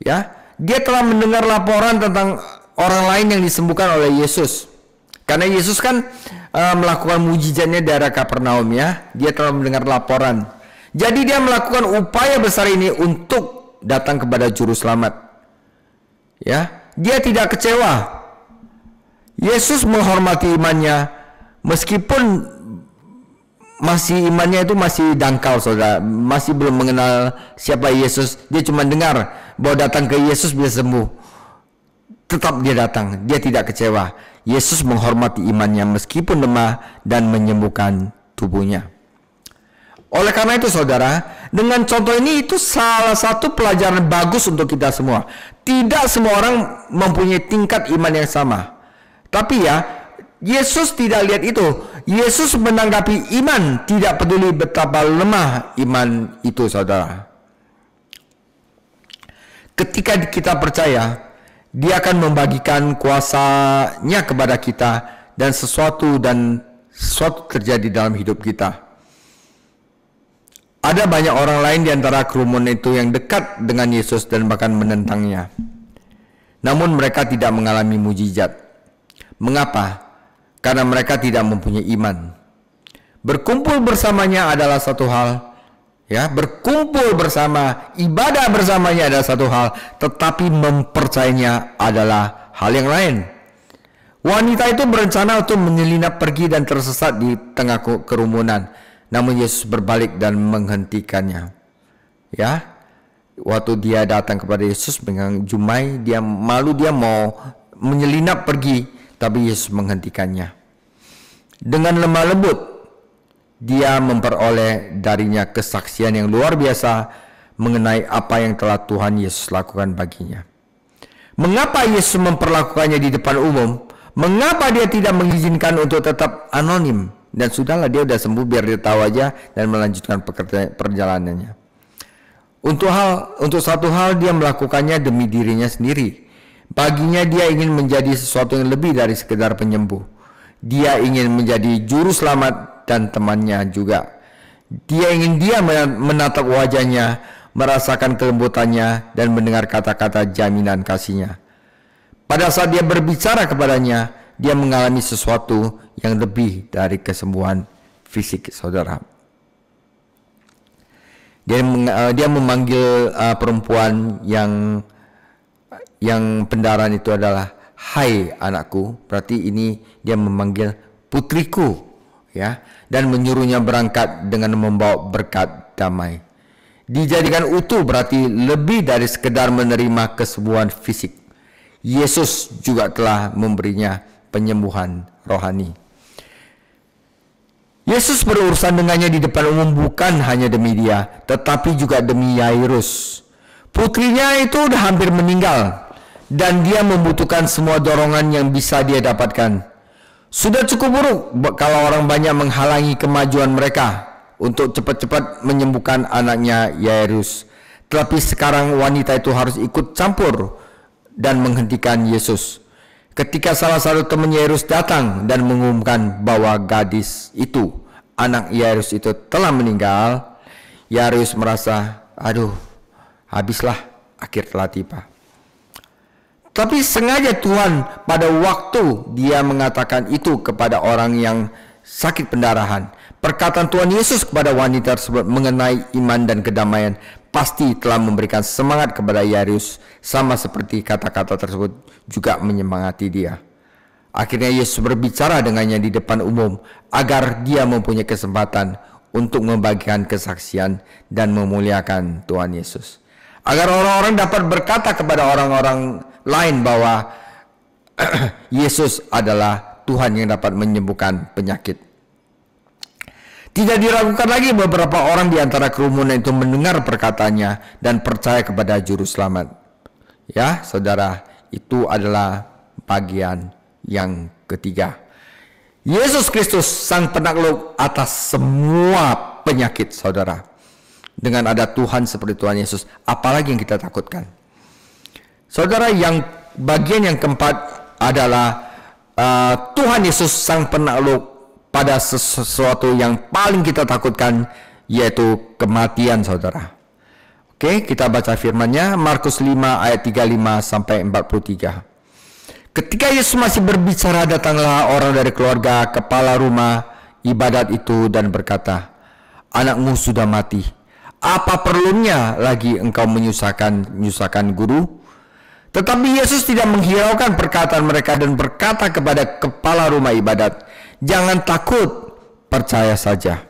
Dia telah mendengar laporan tentang orang lain yang disembuhkan oleh Yesus. Karena Yesus kan melakukan mujizatnya di daerah Kapernaum Dia telah mendengar laporan. Jadi dia melakukan upaya besar ini untuk datang kepada juru selamat. Dia tidak kecewa. Yesus menghormati imannya meskipun imannya itu masih dangkal, saudara, masih belum mengenal siapa Yesus. Dia cuma dengar bahwa datang ke Yesus bisa sembuh. Tetap dia datang, dia tidak kecewa. Yesus menghormati imannya meskipun lemah dan menyembuhkan tubuhnya. Oleh karena itu, saudara, dengan contoh ini itu salah satu pelajaran bagus untuk kita semua. Tidak semua orang mempunyai tingkat iman yang sama. Tapi Yesus tidak lihat itu. Yesus menanggapi iman, tidak peduli betapa lemah iman itu, saudara. Ketika kita percaya, dia akan membagikan kuasanya kepada kita dan sesuatu terjadi dalam hidup kita. Ada banyak orang lain di antara kerumunan itu yang dekat dengan Yesus dan bahkan menentangnya. Namun mereka tidak mengalami mujizat. Mengapa? Karena mereka tidak mempunyai iman. Berkumpul bersamanya adalah satu hal, ya, berkumpul bersama, ibadah bersamanya adalah satu hal, tetapi mempercayainya adalah hal yang lain. Wanita itu berencana untuk menyelinap pergi dan tersesat di tengah kerumunan, namun Yesus berbalik dan menghentikannya. Ya, waktu dia datang kepada Yesus dengan jumai, dia malu, dia mau menyelinap pergi, tapi Yesus menghentikannya. Dengan lemah lembut, dia memperoleh darinya kesaksian yang luar biasa mengenai apa yang telah Tuhan Yesus lakukan baginya. Mengapa Yesus memperlakukannya di depan umum? Mengapa dia tidak mengizinkan untuk tetap anonim? Dan sudahlah, dia udah sembuh, biar dia tahu aja dan melanjutkan perjalanannya. Untuk satu hal dia melakukannya demi dirinya sendiri. Baginya dia ingin menjadi sesuatu yang lebih dari sekedar penyembuh. Dia ingin menjadi juru selamat dan temannya juga. Dia menatap wajahnya, merasakan kelembutannya, dan mendengar kata-kata jaminan kasihnya. Pada saat dia berbicara kepadanya, dia mengalami sesuatu yang lebih dari kesembuhan fisik, saudara. Dia memanggil perempuan yang pendarahan itu adalah, "Hai anakku." Berarti ini dia memanggil putriku, ya, dan menyuruhnya berangkat dengan membawa berkat damai. Dijadikan utuh berarti lebih dari sekedar menerima kesembuhan fisik. Yesus juga telah memberinya penyembuhan rohani. Yesus berurusan dengannya di depan umum bukan hanya demi dia, tetapi juga demi Yairus. Putrinya itu udah hampir meninggal, dan dia membutuhkan semua dorongan yang bisa dia dapatkan. Sudah cukup buruk kalau orang banyak menghalangi kemajuan mereka untuk cepat-cepat menyembuhkan anaknya Yairus. Tetapi sekarang wanita itu harus ikut campur dan menghentikan Yesus. Ketika salah satu teman Yairus datang dan mengumumkan bahwa gadis itu, anak Yairus itu telah meninggal, Yairus merasa, aduh, habislah, akhir telah tiba. Tapi sengaja Tuhan pada waktu dia mengatakan itu kepada orang yang sakit pendarahan, perkataan Tuhan Yesus kepada wanita tersebut mengenai iman dan kedamaian pasti telah memberikan semangat kepada Yairus, sama seperti kata-kata tersebut juga menyemangati dia. Akhirnya Yesus berbicara dengannya di depan umum agar dia mempunyai kesempatan untuk membagikan kesaksian dan memuliakan Tuhan Yesus. Agar orang-orang dapat berkata kepada orang-orang lain bahwa Yesus adalah Tuhan yang dapat menyembuhkan penyakit. Tidak diragukan lagi, beberapa orang di antara kerumunan itu mendengar perkataannya dan percaya kepada Juru Selamat. Ya, saudara, itu adalah bagian yang ketiga. Yesus Kristus sang penakluk atas semua penyakit, saudara. Dengan ada Tuhan seperti Tuhan Yesus, apalagi yang kita takutkan? Saudara, yang bagian yang keempat adalah Tuhan Yesus sang penakluk pada sesuatu yang paling kita takutkan, yaitu kematian, saudara. Oke, kita baca firman-Nya, Markus 5 ayat 35 sampai 43. Ketika Yesus masih berbicara, datanglah orang dari keluarga kepala rumah ibadat itu dan berkata, "Anakmu sudah mati. Apa perlunya lagi engkau menyusahkan guru?" Tetapi Yesus tidak menghiraukan perkataan mereka dan berkata kepada kepala rumah ibadat, "Jangan takut, percaya saja."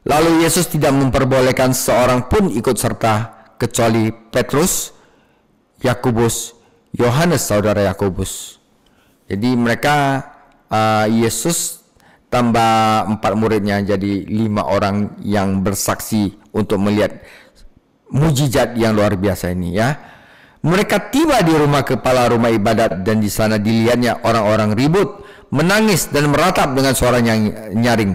Lalu Yesus tidak memperbolehkan seorang pun ikut serta kecuali Petrus, Yakobus, Yohanes saudara Yakobus. Jadi mereka Yesus tambah 4 muridnya, jadi 5 orang yang bersaksi untuk melihat mujizat yang luar biasa ini, ya. Mereka tiba di rumah kepala rumah ibadat dan di sana dilihatnya orang-orang ribut, menangis dan meratap dengan suara yang nyaring.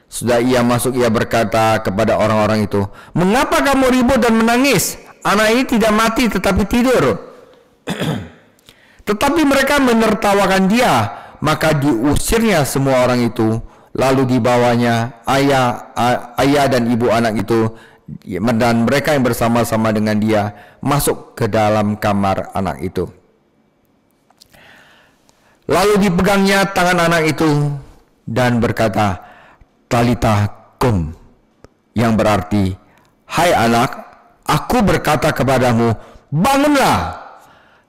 Sudah ia masuk, ia berkata kepada orang-orang itu, "Mengapa kamu ribut dan menangis? Anak ini tidak mati tetapi tidur." Tetapi mereka menertawakan dia, maka diusirnya semua orang itu, Lalu dibawanya ayah dan ibu anak itu dan mereka yang bersama-sama dengan dia masuk ke dalam kamar anak itu. Lalu dipegangnya tangan anak itu dan berkata, Talita kum, yang berarti, hai anak, aku berkata kepadamu, bangunlah.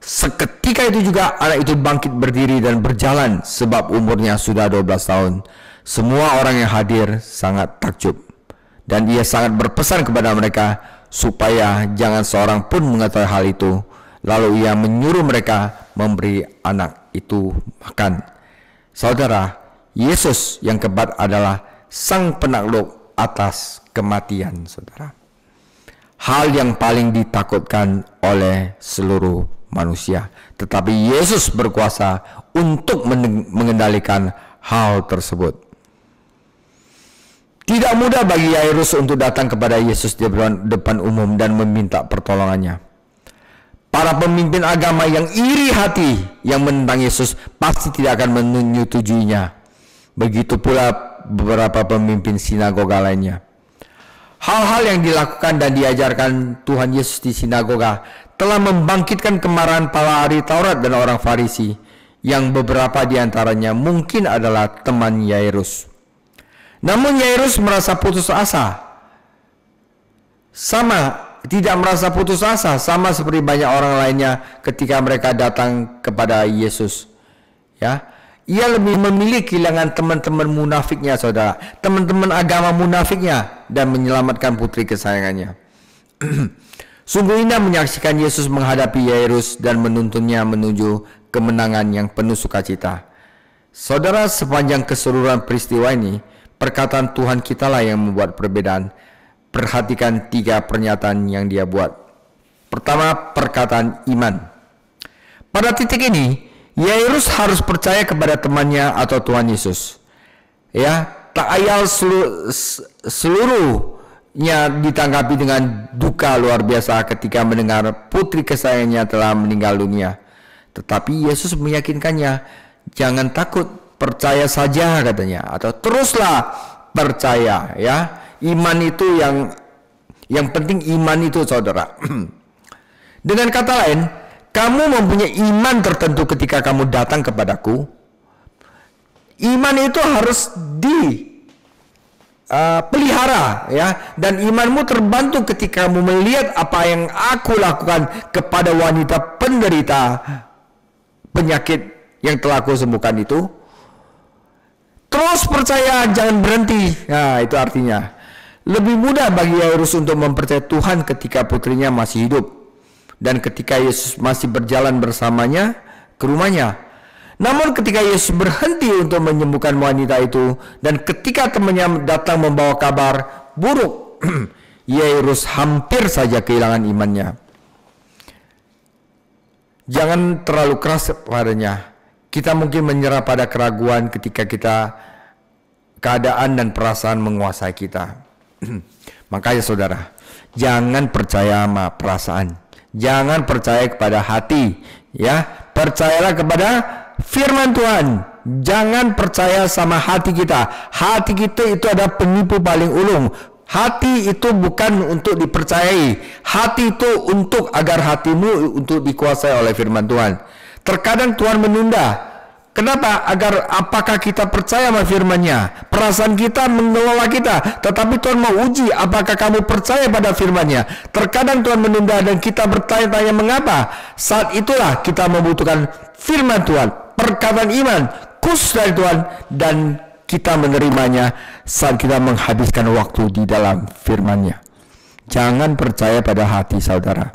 Seketika itu juga anak itu bangkit berdiri dan berjalan, sebab umurnya sudah 12 tahun. Semua orang yang hadir sangat takjub, dan ia sangat berpesan kepada mereka supaya jangan seorang pun mengetahui hal itu. Lalu ia menyuruh mereka memberi anak itu makan. Saudara, Yesus yang keempat adalah sang penakluk atas kematian, saudara. Hal yang paling ditakutkan oleh seluruh manusia, tetapi Yesus berkuasa untuk mengendalikan hal tersebut. Tidak mudah bagi Yairus untuk datang kepada Yesus di depan umum dan meminta pertolongannya. Para pemimpin agama yang iri hati yang menentang Yesus pasti tidak akan menyetujuinya. Begitu pula beberapa pemimpin sinagoga lainnya. Hal-hal yang dilakukan dan diajarkan Tuhan Yesus di sinagoga telah membangkitkan kemarahan para ahli Taurat dan orang Farisi, yang beberapa di antaranya mungkin adalah teman Yairus. Namun Yairus merasa putus asa. Tidak merasa putus asa, sama seperti banyak orang lainnya ketika mereka datang kepada Yesus. Ya, ia lebih memilih kehilangan teman-teman munafiknya, saudara, teman-teman agama munafiknya, dan menyelamatkan putri kesayangannya. Sungguh indah menyaksikan Yesus menghadapi Yairus dan menuntunnya menuju kemenangan yang penuh sukacita. Saudara, sepanjang keseluruhan peristiwa ini, perkataan Tuhan kitalah yang membuat perbedaan. Perhatikan 3 pernyataan yang dia buat. Pertama, perkataan iman. Pada titik ini, Yairus harus percaya kepada temannya atau Tuhan Yesus. Ya, tak ayal seluruhnya ditanggapi dengan duka luar biasa ketika mendengar putri kesayangannya telah meninggal dunia. Tetapi Yesus meyakinkannya, jangan takut, percaya saja katanya, atau teruslah percaya, ya. Iman itu yang penting, iman itu, saudara. Dengan kata lain, kamu mempunyai iman tertentu ketika kamu datang kepadaku. Iman itu harus pelihara, ya, dan imanmu terbantu ketika kamu melihat apa yang aku lakukan kepada wanita penderita penyakit yang telah aku sembuhkan itu. Terus percaya, jangan berhenti. Nah, itu artinya lebih mudah bagi Yairus untuk mempercayai Tuhan ketika putrinya masih hidup dan ketika Yesus masih berjalan bersamanya ke rumahnya. Namun ketika Yesus berhenti untuk menyembuhkan wanita itu dan ketika temannya datang membawa kabar buruk, Yairus hampir saja kehilangan imannya. Jangan terlalu keras padanya. Kita mungkin menyerah pada keraguan ketika keadaan dan perasaan menguasai kita. Makanya saudara, jangan percaya sama perasaan, jangan percaya kepada hati, ya. Percayalah kepada firman Tuhan. Jangan percaya sama hati kita. Hati kita itu adalah penipu paling ulung. Hati itu bukan untuk dipercayai. Hati itu untuk agar hatimu untuk dikuasai oleh firman Tuhan. Terkadang Tuhan menunda. Kenapa? Agar apakah kita percaya sama firman-Nya? Perasaan kita mengelola kita, tetapi Tuhan mau uji apakah kamu percaya pada firman-Nya. Terkadang Tuhan menunda dan kita bertanya-tanya mengapa. Saat itulah kita membutuhkan firman Tuhan, perkataan iman, khusus dari Tuhan, dan kita menerimanya saat kita menghabiskan waktu di dalam firman-Nya. Jangan percaya pada hati, saudara.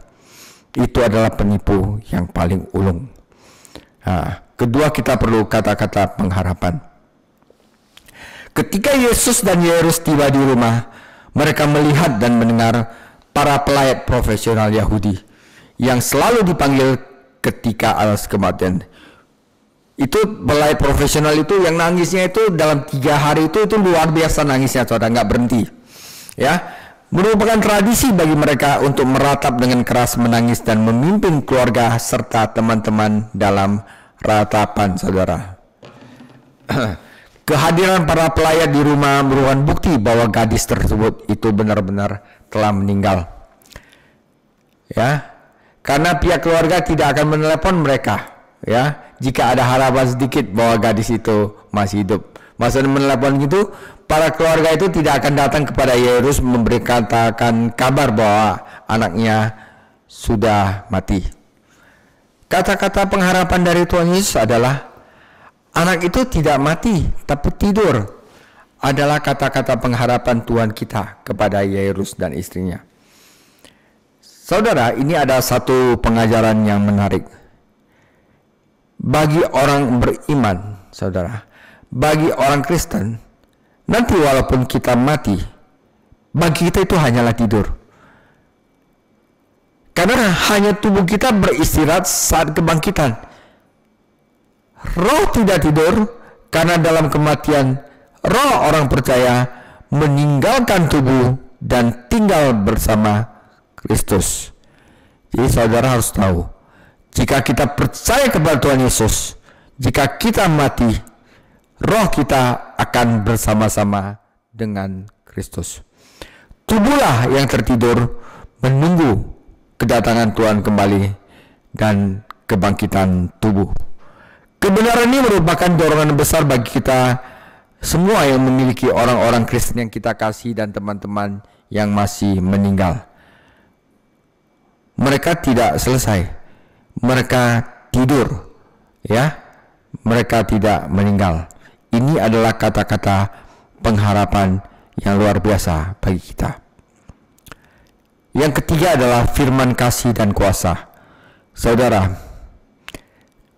Itu adalah penipu yang paling ulung. Kedua, kita perlu kata-kata pengharapan. Ketika Yesus dan Yairus tiba di rumah, mereka melihat dan mendengar para pelayat profesional Yahudi yang selalu dipanggil ketika alas kematian. Itu pelayat profesional itu yang nangisnya itu dalam 3 hari itu luar biasa nangisnya, saudara, nggak berhenti. Ya, merupakan tradisi bagi mereka untuk meratap dengan keras, menangis dan memimpin keluarga serta teman-teman dalam ratapan, saudara. Kehadiran para pelayat di rumah merupakan bukti bahwa gadis tersebut itu benar-benar telah meninggal. Ya, karena pihak keluarga tidak akan menelepon mereka, ya, jika ada harapan sedikit bahwa gadis itu masih hidup. Maksudnya menelepon itu, para keluarga itu tidak akan datang kepada Yairus memberikan kabar bahwa anaknya sudah mati. Kata-kata pengharapan dari Tuhan Yesus adalah anak itu tidak mati, tapi tidur. Adalah kata-kata pengharapan Tuhan kita kepada Yairus dan istrinya. Saudara, ini ada satu pengajaran yang menarik. Bagi orang beriman, saudara, bagi orang Kristen, nanti walaupun kita mati, bagi kita itu hanyalah tidur. Karena hanya tubuh kita beristirahat saat kebangkitan. Roh tidak tidur, karena dalam kematian roh orang percaya meninggalkan tubuh dan tinggal bersama Kristus. Jadi saudara harus tahu, jika kita percaya kepada Tuhan Yesus, jika kita mati, roh kita akan bersama-sama dengan Kristus. Tubuhlah yang tertidur menunggu kedatangan Tuhan kembali dan kebangkitan tubuh. Kebenaran ini merupakan dorongan besar bagi kita semua yang memiliki orang-orang Kristen yang kita kasih dan teman-teman yang masih meninggal. Mereka tidak selesai, mereka tidur, ya, mereka tidak meninggal. Ini adalah kata-kata pengharapan yang luar biasa bagi kita. Yang ketiga adalah firman kasih dan kuasa. Saudara,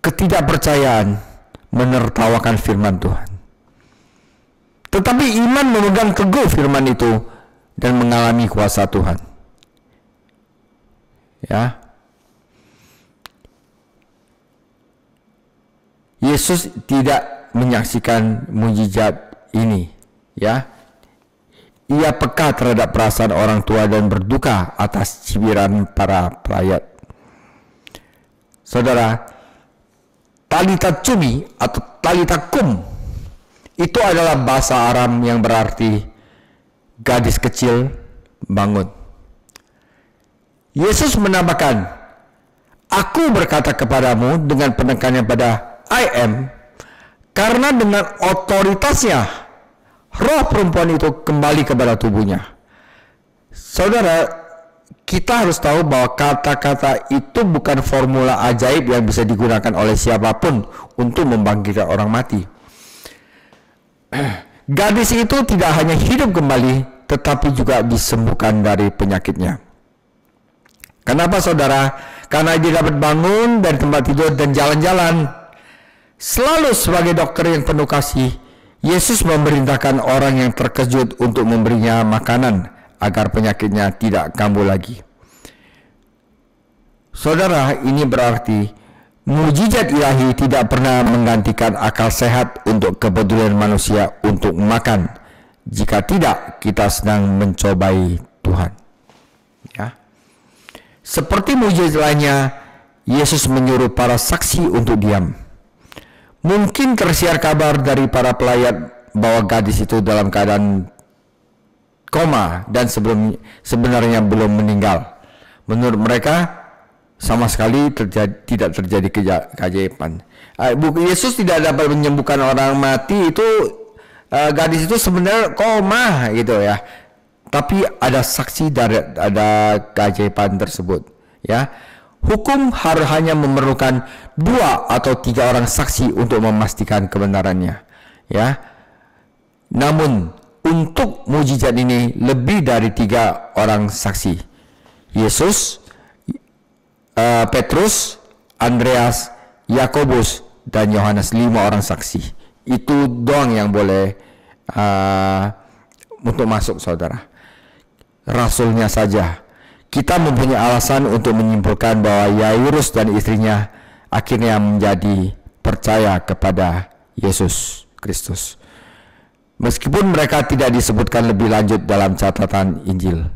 ketidakpercayaan menertawakan firman Tuhan. Tetapi iman memegang teguh firman itu dan mengalami kuasa Tuhan. Ya. Yesus tidak menyaksikan mujizat ini, ya. Ia peka terhadap perasaan orang tua dan berduka atas cibiran para pelayat. Saudara, Talita cumi atau talita kum itu adalah bahasa Aram yang berarti gadis kecil bangun. Yesus menambahkan, aku berkata kepadamu dengan penekanannya pada I am, karena dengan otoritasnya roh perempuan itu kembali kepada tubuhnya. Saudara, kita harus tahu bahwa kata-kata itu bukan formula ajaib yang bisa digunakan oleh siapapun untuk membangkitkan orang mati. Gadis itu tidak hanya hidup kembali, tetapi juga disembuhkan dari penyakitnya. Kenapa saudara? Karena dia dapat bangun dari tempat tidur dan jalan-jalan. Selalu sebagai dokter yang penuh kasih, Yesus memerintahkan orang yang terkejut untuk memberinya makanan agar penyakitnya tidak kambuh lagi. Saudara, ini berarti mujizat ilahi tidak pernah menggantikan akal sehat untuk kepedulian manusia untuk makan. Jika tidak, kita sedang mencobai Tuhan. Ya. Seperti mujizat lainnya, Yesus menyuruh para saksi untuk diam. Mungkin tersiar kabar dari para pelayat bahwa gadis itu dalam keadaan koma dan sebenarnya belum meninggal. Menurut mereka sama sekali tidak terjadi keajaiban. Yesus tidak dapat menyembuhkan orang mati, itu gadis itu sebenarnya koma gitu ya. Tapi ada saksi dari ada keajaiban tersebut ya. Hukum harus hanya memerlukan 2 atau 3 orang saksi untuk memastikan kebenarannya ya. Namun untuk mujizat ini lebih dari 3 orang saksi. Yesus, Petrus, Andreas, Yakobus, dan Yohanes, 5 orang saksi. Itu doang yang boleh untuk masuk saudara. Rasulnya saja. Kita mempunyai alasan untuk menyimpulkan bahwa Yairus dan istrinya akhirnya menjadi percaya kepada Yesus Kristus. Meskipun mereka tidak disebutkan lebih lanjut dalam catatan Injil.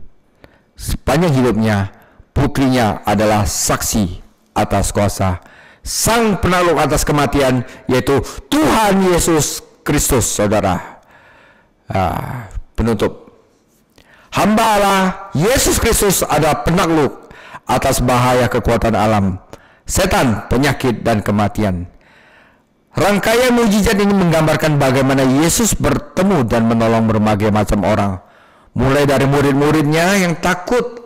Sepanjang hidupnya, putrinya adalah saksi atas kuasa Sang Penakluk atas kematian, yaitu Tuhan Yesus Kristus, saudara. Penutup. Hamba Allah Yesus Kristus adalah penakluk atas bahaya kekuatan alam, setan, penyakit, dan kematian. Rangkaian mujizat ini menggambarkan bagaimana Yesus bertemu dan menolong berbagai macam orang, mulai dari murid-muridnya yang takut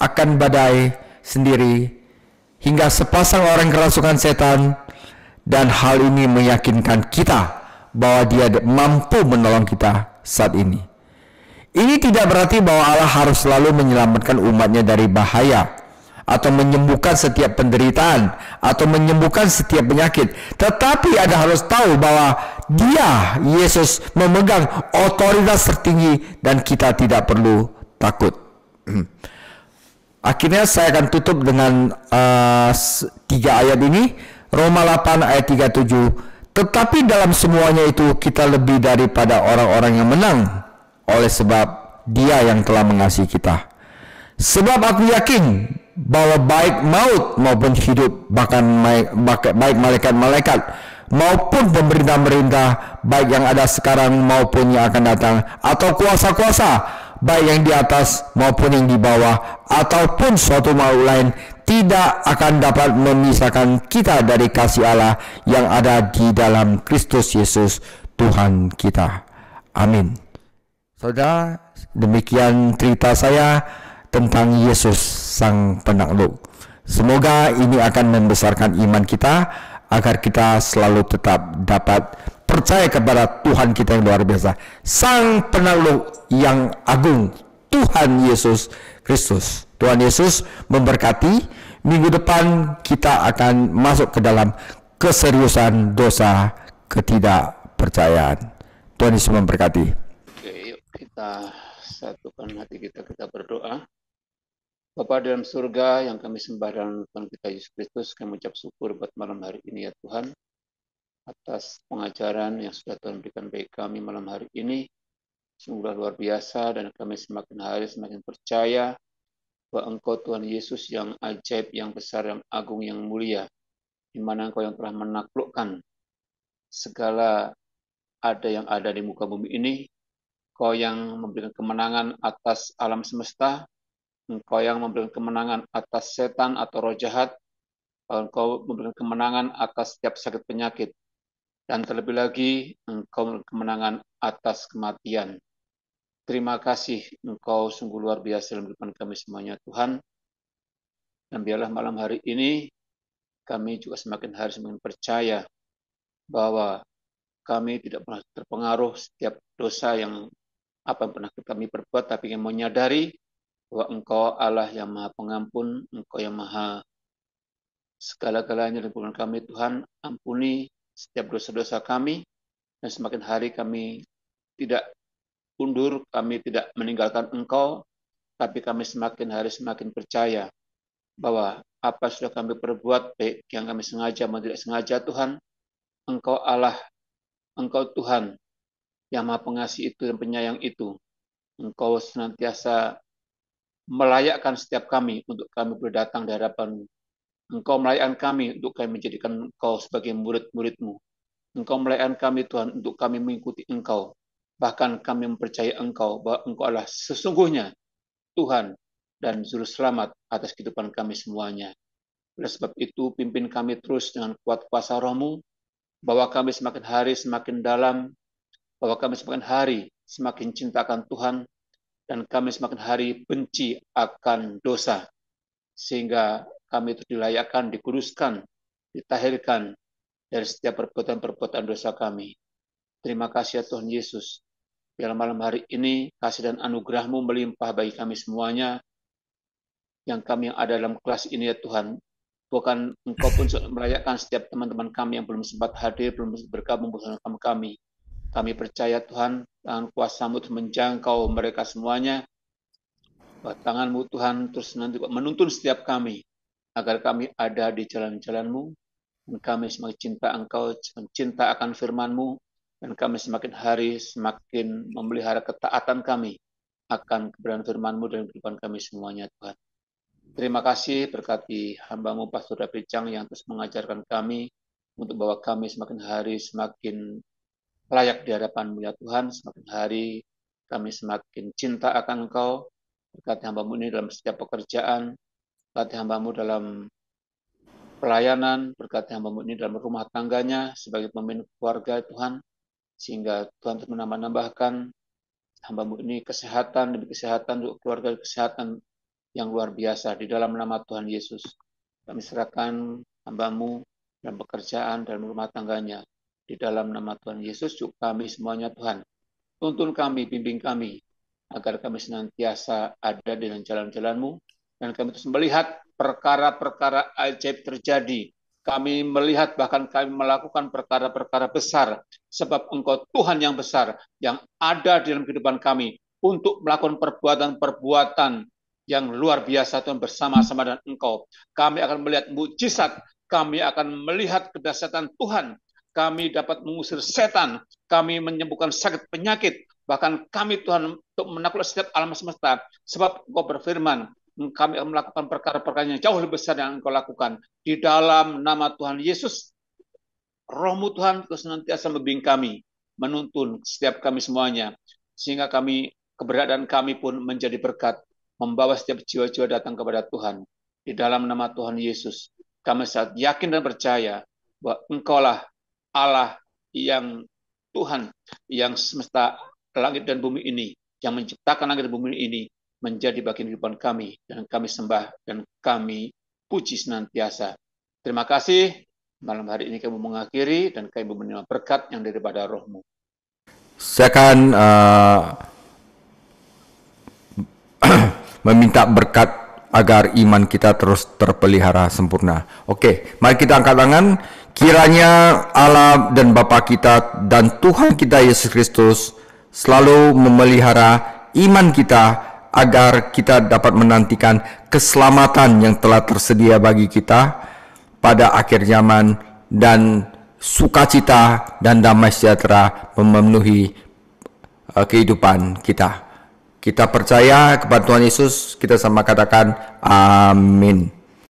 akan badai sendiri, hingga sepasang orang kerasukan setan. Dan hal ini meyakinkan kita bahwa Dia mampu menolong kita saat ini. Ini tidak berarti bahwa Allah harus selalu menyelamatkan umatnya dari bahaya, atau menyembuhkan setiap penderitaan, atau menyembuhkan setiap penyakit. Tetapi Anda harus tahu bahwa Dia, Yesus, memegang otoritas tertinggi dan kita tidak perlu takut. Akhirnya saya akan tutup dengan 3 ayat ini. Roma 8 ayat 37. Tetapi dalam semuanya itu kita lebih daripada orang-orang yang menang, oleh sebab Dia yang telah mengasihi kita. Sebab aku yakin bahwa baik maut maupun hidup, bahkan baik malaikat-malaikat maupun pemerintah-pemerintah, baik yang ada sekarang maupun yang akan datang, atau kuasa-kuasa, baik yang di atas maupun yang di bawah, ataupun suatu makhluk lain, tidak akan dapat memisahkan kita dari kasih Allah yang ada di dalam Kristus Yesus Tuhan kita. Amin. Saudara, demikian cerita saya tentang Yesus Sang Penakluk. Semoga ini akan membesarkan iman kita, agar kita selalu tetap dapat percaya kepada Tuhan kita yang luar biasa, Sang Penakluk yang agung, Tuhan Yesus Kristus. Tuhan Yesus memberkati. Minggu depan kita akan masuk ke dalam keseriusan dosa ketidakpercayaan. Tuhan Yesus memberkati. Oke, yuk kita satukan hati kita berdoa. Bapa dalam surga yang kami sembah dalam Tuhan kita Yesus Kristus, kami ucap syukur buat malam hari ini ya Tuhan, atas pengajaran yang sudah Tuhan berikan bagi kami malam hari ini. Sungguh luar biasa, dan kami semakin hari semakin percaya bahwa Engkau Tuhan Yesus yang ajaib, yang besar, yang agung, yang mulia, di mana Engkau yang telah menaklukkan segala yang ada di muka bumi ini. Engkau yang memberikan kemenangan atas alam semesta, Engkau yang memberikan kemenangan atas setan atau roh jahat, Engkau memberikan kemenangan atas setiap sakit penyakit, dan terlebih lagi Engkau memberikan kemenangan atas kematian. Terima kasih, Engkau sungguh luar biasa dalam kehidupan kami semuanya Tuhan. Dan biarlah malam hari ini kami juga semakin hari semakin percaya bahwa kami tidak pernah terpengaruh setiap dosa yang apa yang pernah kami perbuat, tapi yang menyadari bahwa Engkau Allah yang Maha Pengampun, Engkau yang Maha segala-galanya dalam kehidupan kami Tuhan. Ampuni setiap dosa-dosa kami, dan semakin hari kami tidak undur, kami tidak meninggalkan Engkau, tapi kami semakin hari semakin percaya bahwa apa sudah kami perbuat, baik yang kami sengaja maupun tidak sengaja Tuhan, Engkau Allah, Engkau Tuhan yang Maha Pengasih itu dan penyayang itu. Engkau senantiasa melayakkan setiap kami untuk kami boleh datang di hadapan-Mu. Engkau melayakkan kami untuk kami menjadikan Engkau sebagai murid-murid-Mu. Engkau melayakkan kami Tuhan untuk kami mengikuti Engkau. Bahkan kami mempercayai Engkau bahwa Engkau adalah sesungguhnya Tuhan dan Juru Selamat atas kehidupan kami semuanya. Oleh sebab itu, pimpin kami terus dengan kuat kuasa Roh-Mu, bahwa kami semakin hari semakin dalam, bahwa kami semakin hari semakin cinta akan Tuhan, dan kami semakin hari benci akan dosa, sehingga kami itu dilayakkan, dikuduskan, ditahirkan dari setiap perbuatan-perbuatan dosa kami. Terima kasih ya Tuhan Yesus. Dalam malam hari ini, kasih dan anugerah-Mu melimpah bagi kami semuanya, yang kami yang ada dalam kelas ini ya Tuhan. Bukan Engkau pun merayakan setiap teman-teman kami yang belum sempat hadir, belum bergabung bersama kami. Kami percaya Tuhan, tangan kuasa-Mu terus menjangkau mereka semuanya. Bahwa tangan-Mu Tuhan terus nanti menuntun setiap kami, agar kami ada di jalan-jalan-Mu, dan kami semakin cinta Engkau, semakin cinta akan firman-Mu, dan kami semakin hari semakin memelihara ketaatan kami akan kebenaran firman-Mu dan kehidupan kami semuanya Tuhan. Terima kasih, berkati hamba-Mu Pastor David Chang yang terus mengajarkan kami untuk bahwa kami semakin hari semakin layak di hadapan-Mu ya Tuhan. Semakin hari kami semakin cinta akan Engkau. Berkati hamba-Mu ini dalam setiap pekerjaan, berkati hamba-Mu dalam pelayanan, berkati hamba-Mu ini dalam rumah tangganya sebagai pemimpin keluarga Tuhan, sehingga Tuhan terus menambah-nambahkan hamba-Mu ini kesehatan demi kesehatan untuk keluarga, kesehatan yang luar biasa di dalam nama Tuhan Yesus. Kami serahkan hamba-Mu dalam pekerjaan, dalam rumah tangganya, di dalam nama Tuhan Yesus. Juga kami semuanya Tuhan, tuntun kami, bimbing kami, agar kami senantiasa ada di dalam jalan-jalan-Mu, dan kami terus melihat perkara-perkara ajaib terjadi. Kami melihat, bahkan kami melakukan perkara-perkara besar, sebab Engkau Tuhan yang besar, yang ada di dalam kehidupan kami, untuk melakukan perbuatan-perbuatan yang luar biasa Tuhan bersama-sama dengan Engkau. Kami akan melihat mujizat, kami akan melihat kedahsyatan Tuhan, kami dapat mengusir setan, kami menyembuhkan sakit penyakit, bahkan kami Tuhan untuk menaklukkan setiap alam semesta, sebab Engkau berfirman, kami akan melakukan perkara-perkara yang jauh lebih besar yang Engkau lakukan. Di dalam nama Tuhan Yesus, Roh-Mu Tuhan terus senantiasa membimbing kami, menuntun setiap kami semuanya, sehingga kami, keberadaan kami pun menjadi berkat, membawa setiap jiwa-jiwa datang kepada Tuhan. Di dalam nama Tuhan Yesus, kami sangat yakin dan percaya bahwa Engkaulah Allah yang Tuhan, yang semesta langit dan bumi ini, yang menciptakan langit dan bumi ini, menjadi bagian kehidupan kami, dan kami sembah dan kami puji senantiasa. Terima kasih. Malam hari ini kami mengakhiri, dan kami menerima berkat yang daripada Roh-Mu. Saya akan meminta berkat agar iman kita terus terpelihara sempurna. Oke, mari kita angkat tangan. Kiranya Allah dan Bapa kita dan Tuhan kita Yesus Kristus selalu memelihara iman kita, agar kita dapat menantikan keselamatan yang telah tersedia bagi kita pada akhir zaman, dan sukacita dan damai sejahtera memenuhi kehidupan kita. Kita percaya kepada Tuhan Yesus, kita sama katakan amin.